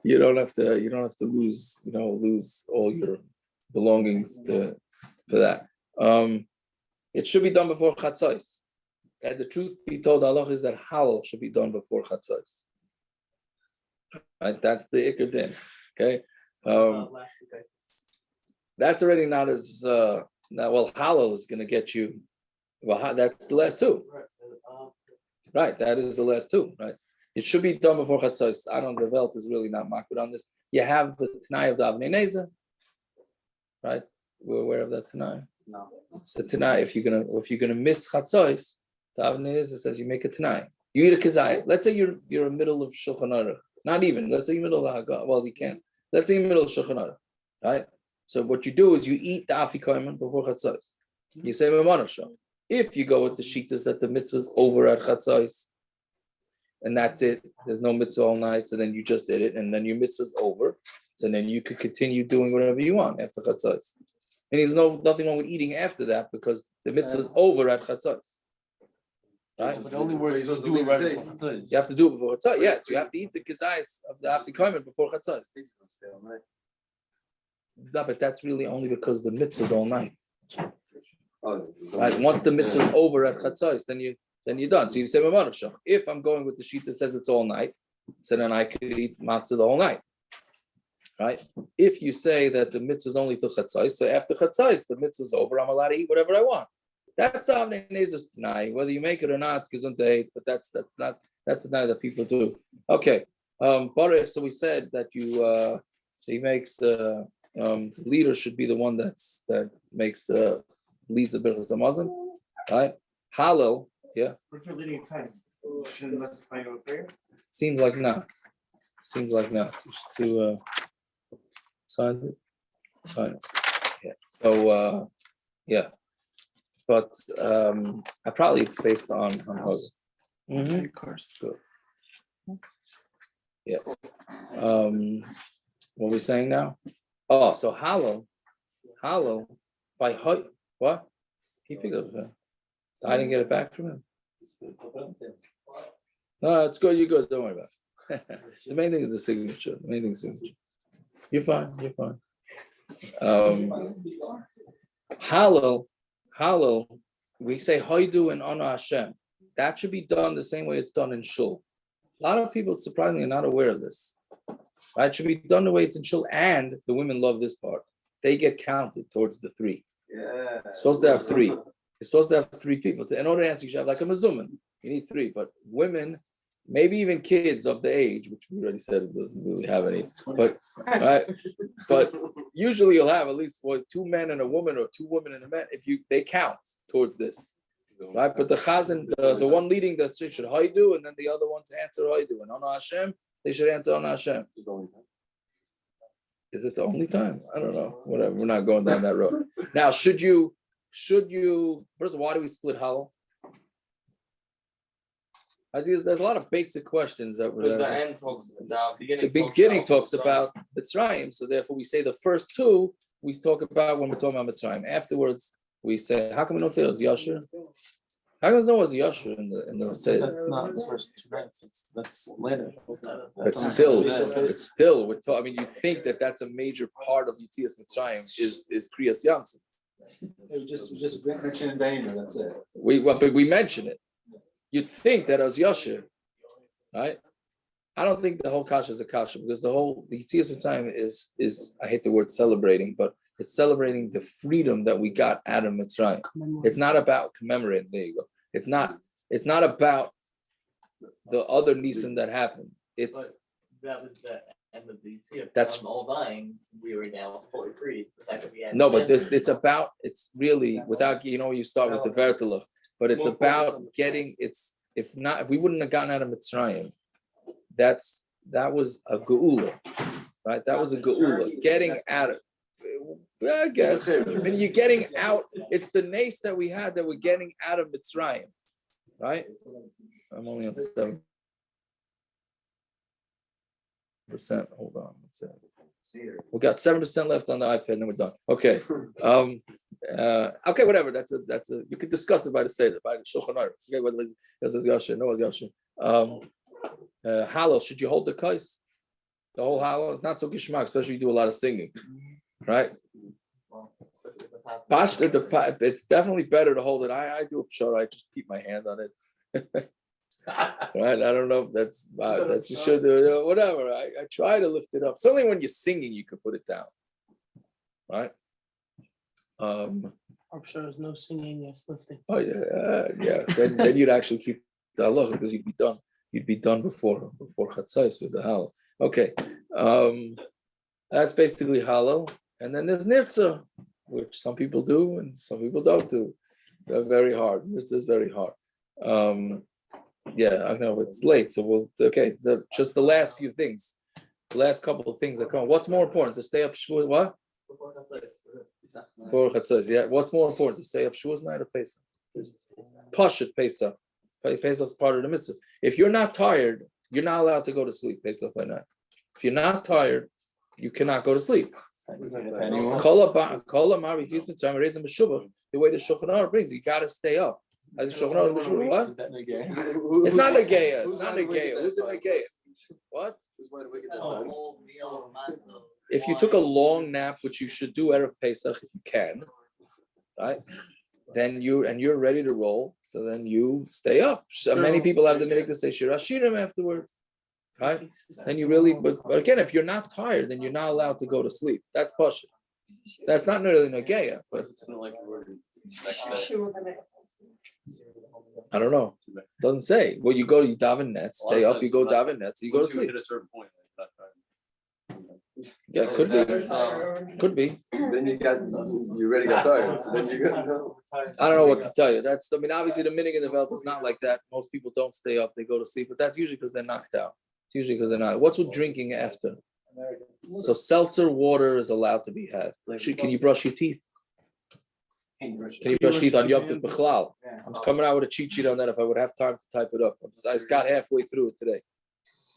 You don't have to lose all your belongings for that. It should be done before chatzos. And the truth be told, Allah is that halal should be done before chatzos. Right? That's the ikar din. Okay. That's already not as halal is going to get you. Well, that's the last two. Right. That is the last two. Right. It should be done before chatzos. I don't. The Velt is really not makbid on this. You have the Tanai of the Avnei Nezer. Right. We're aware of that Tanai. No. So tonight, if you're gonna miss chatzos, the Avnei Nezer says you make a tanai. You eat a kazai. Let's say you're in the middle of Shulchan Aruch. Not even. Let's say you're in the middle of Haggadah. Well, you can't. Let's say you're in the middle of Shulchan Aruch, right? So what you do is you eat the afikomen before chatzos. You say Mamanasha. If you go with the shittas that the mitzvah's over at chatzos, and that's it. There's no mitzvah all night. So then you just did it, and then your mitzvah's over. So then you could continue doing whatever you want after chatzos. And there's nothing wrong with eating after that because the mitzvah is over at chatzos. Right? But the only word is to do it right before chatzos. You have to do it before chatzos. Yes, you have to eat the kazayis of the afikomen before chatzos. No, but that's really only because the mitzvah's all night. Oh, Right? Once the mitzvah is over at chatzos, then you're done. So you say, if I'm going with the sheet that says it's all night, so then I could eat matzah the whole night. Right? If you say that the mitzvah is only till chatzos, so after chatzos the mitzvah is over, I'm allowed to eat whatever I want. That's the Avnei Nezer's tonight, whether you make it or not, gesundheit, but that's the night that people do. Okay, Baruch. So we said that he makes the leader should be the one that leads the Birchas Hamazon, right? Hallel, yeah. What if you're leading a kind? Shouldn't let the kind go fair? Seems like not. To sign it. Yeah. So yeah. But probably it's based on Haggadah. Of course. Good. Yeah. What are we saying now? Oh, so Hallel by what? He picked up. I didn't get it back from him. No, it's good. You're good. Don't worry about it. The main thing is the signature. You're fine. Hallel, we say Hoidu and Ana Hashem. That should be done the same way it's done in Shul. A lot of people surprisingly are not aware of this. Right? It should be done the way it's in Shul, and the women love this part. They get counted towards the three. yeah. It's supposed to have three. You're supposed to have three people. In order to answer, you should have like a mazuman. You need three, but women, maybe even kids of the age, which we already said it doesn't really have any, but right. But usually you'll have at least 2 men and a woman, or 2 women and a man. They count towards this, right? But the chazan, the one leading the should Haidu, and then the other ones answer Haidu, and Ana Hashem, they should answer Ana Hashem. Is it the only time? I don't know. Whatever. We're not going down that road. Now, should you? First of all, why do we split Hallel? There's a lot of basic questions that Because the end talks, the beginning talks about Mitzrayim, so therefore we say the first 2 we talk about when we're talking about Mitzrayim. Afterwards, we say, how come we don't say it was Yasher? How come no was Yasher in the Seder? That's not the first 2 nights. That's later. It's still. We're talking. I mean, you think that's a major part of Yetzias Mitzrayim is Kriyas Yamsuf. We just mention danger, that's it. But we mention it. You'd think that it was Yasher, right? I don't think the whole kasha is a kasha, because the Yetzias Mitzrayim is I hate the word celebrating, but it's celebrating the freedom that we got out of Mitzrayim. It's not about commemorating. There you go. It's not about the other Nisan that happened. That was the end of the Yetzias. That's all dying. We were now fully free. No, but it's really without, you start with the Vertela, but it's about getting, if we wouldn't have gotten out of Mitzrayim, that was a geula, right? That was a geula, getting out of, I guess. I mean, you're getting out. It's the nace that we had that we're getting out of Mitzrayim, right? I'm only on 7%. Hold on. We got 7% left on the iPad, and then we're done. Okay. Okay, whatever. That's a. You can discuss it by the Seder, by the Shulchan Aruch. Okay, whether it's Yashin, no it's Yashin. Hallel, should you hold the kais? The whole Hallel? It's not so gishmak, especially if you do a lot of singing, right? It's definitely better to hold it. I do a pshara. I just keep my hand on it. Right? I don't know if that's you should do whatever. I try to lift it up. Certainly when you're singing, you can put it down. Right? I'm sure there's no singing, yes, lifting. Oh yeah. Then you'd actually keep the halacha, because you'd be done before chatzos with the halal. Okay, that's basically halal, and then there's nirtza, which some people do and some people don't do. They're very hard. This is very hard. Yeah, I know it's late, so just the last few things, the last couple of things that come. What's more important, to stay up Shavuos? What? Before chatzos, yeah. What's more important, to stay up Shavuos night or Pesach? Pashut Pesach. Pesach is part of the mitzvah. If you're not tired, you're not allowed to go to sleep Pesach by night. If you're not tired, you cannot go to sleep. The way the Shulchan Aruch brings, you got to stay up. I think Shulchan Aruch Bishul, what? Is that negay? It's not Negea. It's not Negea. Who's in Negea? What? Who's wide awake at that A time? whole meal of matzah. If you took a long nap, which you should do Erev Pesach if you can, right? Then you're ready to roll. So then you stay up. So many people have the minute to say Shir Hashirim afterwards, right? And you really, but again, if you're not tired, then you're not allowed to go to sleep. That's Pasha. That's not really Negea, but It's not like we're next day. I don't know. Doesn't say. Well, you go, you daven nets, stay up, you go daven nets, you go to Once you sleep. hit a certain point, it's not time. Yeah, could be. Could be. Then you already got tired, so then you got no. I don't know what to tell you. I mean, obviously the minute in the belt is not like that. Most people don't stay up, they go to sleep, but that's usually because they're knocked out. It's usually because they're not. What's with drinking after? So seltzer water is allowed to be had. Can you brush your teeth? Can you brush your teeth on Yom Tov B'chlal? I'm coming out with a cheat sheet on that if I would have time to type it up. I just got halfway through it today.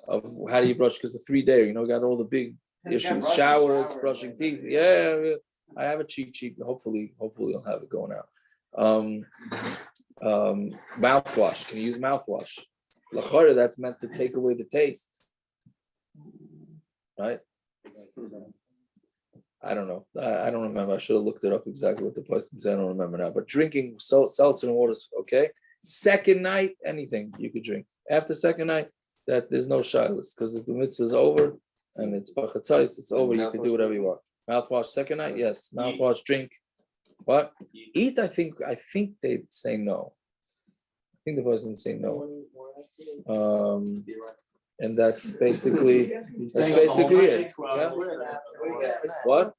Of how do you brush? Because the 3-day, got all the big issues, showers, brushing teeth. Yeah, I have a cheat sheet. Hopefully I'll have it going out. Mouthwash. Can you use mouthwash? L'chora, that's meant to take away the taste, right? I don't know. I don't remember. I should have looked it up exactly what the place is. I don't remember now. But drinking seltzer and water is okay. Second night, anything you could drink. After second night, that there's no shilas because if the mitzvah is over and it's bachatzais, it's over. You can do whatever you want. Mouthwash second night, yes. Mouthwash, drink. What? Eat? I think they'd say no. I think the person would say no. And that's basically it. Yeah? What?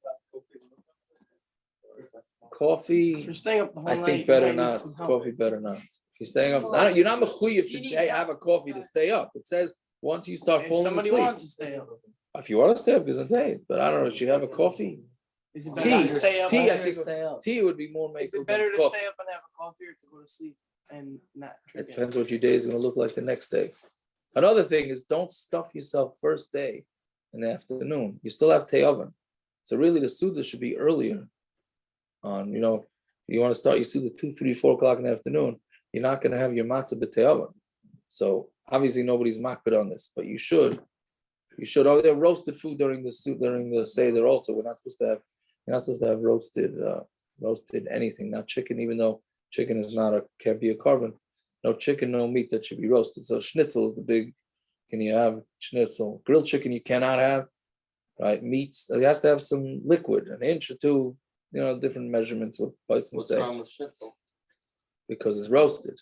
Coffee? You're staying up the whole I night. think better not. Coffee better not. If you're staying up, you're not mechuyev to have a coffee to stay up. It says once you start If falling somebody asleep. wants to stay up, If you want to stay up, because day. But I don't know. Should you have a coffee? is it better to stay up? Tea. I think tea would be more Is makel it better than to coffee. stay up and have a coffee or to go to sleep and not It drink? depends what your day is going to look like the next day. Another thing is don't stuff yourself first day in the afternoon. You still have te'oven. So really the Suda should be earlier on, you want to start your Suda 2, 3, 4 o'clock in the afternoon, you're not going to have your matzah b'te'oven. So obviously nobody's makbid on this, but you should. Oh, they have roasted food during the Seder also. You're not supposed to have roasted anything, not chicken, even though chicken is can't be a carbon. No chicken, no meat that should be roasted. So schnitzel is the big. Can you have schnitzel? Grilled chicken you cannot have, right? Meats, it has to have some liquid, an inch or two, different measurements. What person would What's say wrong with schnitzel? because it's roasted.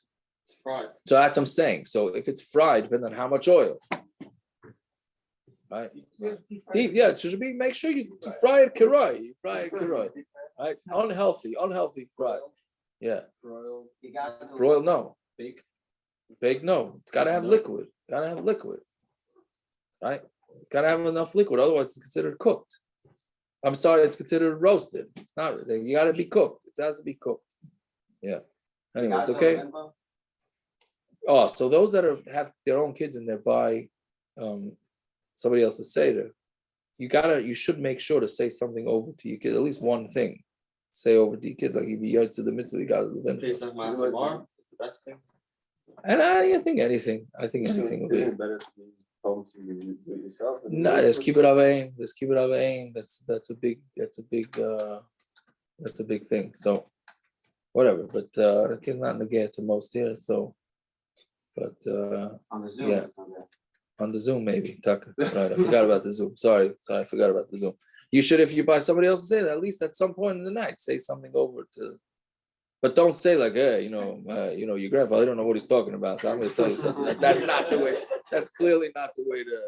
It's fried. So that's what I'm saying. So if it's fried, depending on how much oil, right? Deep, yeah. It should be. Make sure you fry it kirai. You fry it kirai, right? Unhealthy fried. Yeah. Broil, no. Bake, no. It's got to have liquid. Right? It's got to have enough liquid. Otherwise, it's considered cooked. I'm sorry, it's considered roasted. It's not. You got to be cooked. It has to be cooked. Yeah. Anyways, okay. Oh, so those that have their own kids and they're by somebody else's Seder, you should make sure to say something over to your kid, at least one thing. Say over to your kid, like if you yard to the mitzvah, you got to Pesach matzah bar is the best thing. And I think anything. Would be. Isn't it better to be home to do it yourself? No, let's keep it aim. That's a big thing. So whatever. But the kid's not negate to most here. So, but On the Zoom. yeah. On the Zoom, maybe. Tucker. Right, I forgot about the Zoom. Sorry, I forgot about the Zoom. You should, if you buy somebody else to say that, at least at some point in the night, say something over to. But don't say like, hey, your grandfather, I don't know what he's talking about. So I'm going to tell you something. That's not the way. That's clearly not the way to,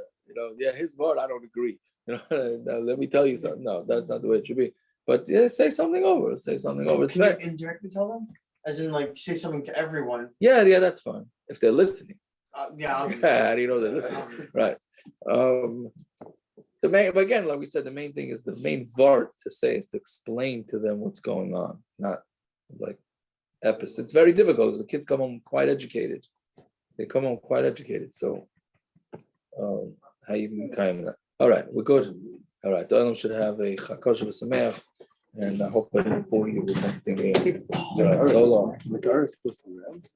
his word, I don't agree. Let me tell you something. No, that's not the way it should be. But yeah, say something over. It's Can you indirectly tell them? As in, like, say something to everyone. Yeah, that's fine. If they're listening. Yeah. How do you know they're listening? Right. But again, like we said, the main thing is the main vart to say is to explain to them what's going on, not like episodes. It's very difficult because the kids come home quite educated. They come home quite educated. So how you can kind of that. All right, we're good. All right, the Olam should have a Chakosh v'Sameach. And I hope I didn't bore you with anything. So long. The car is supposed to be around.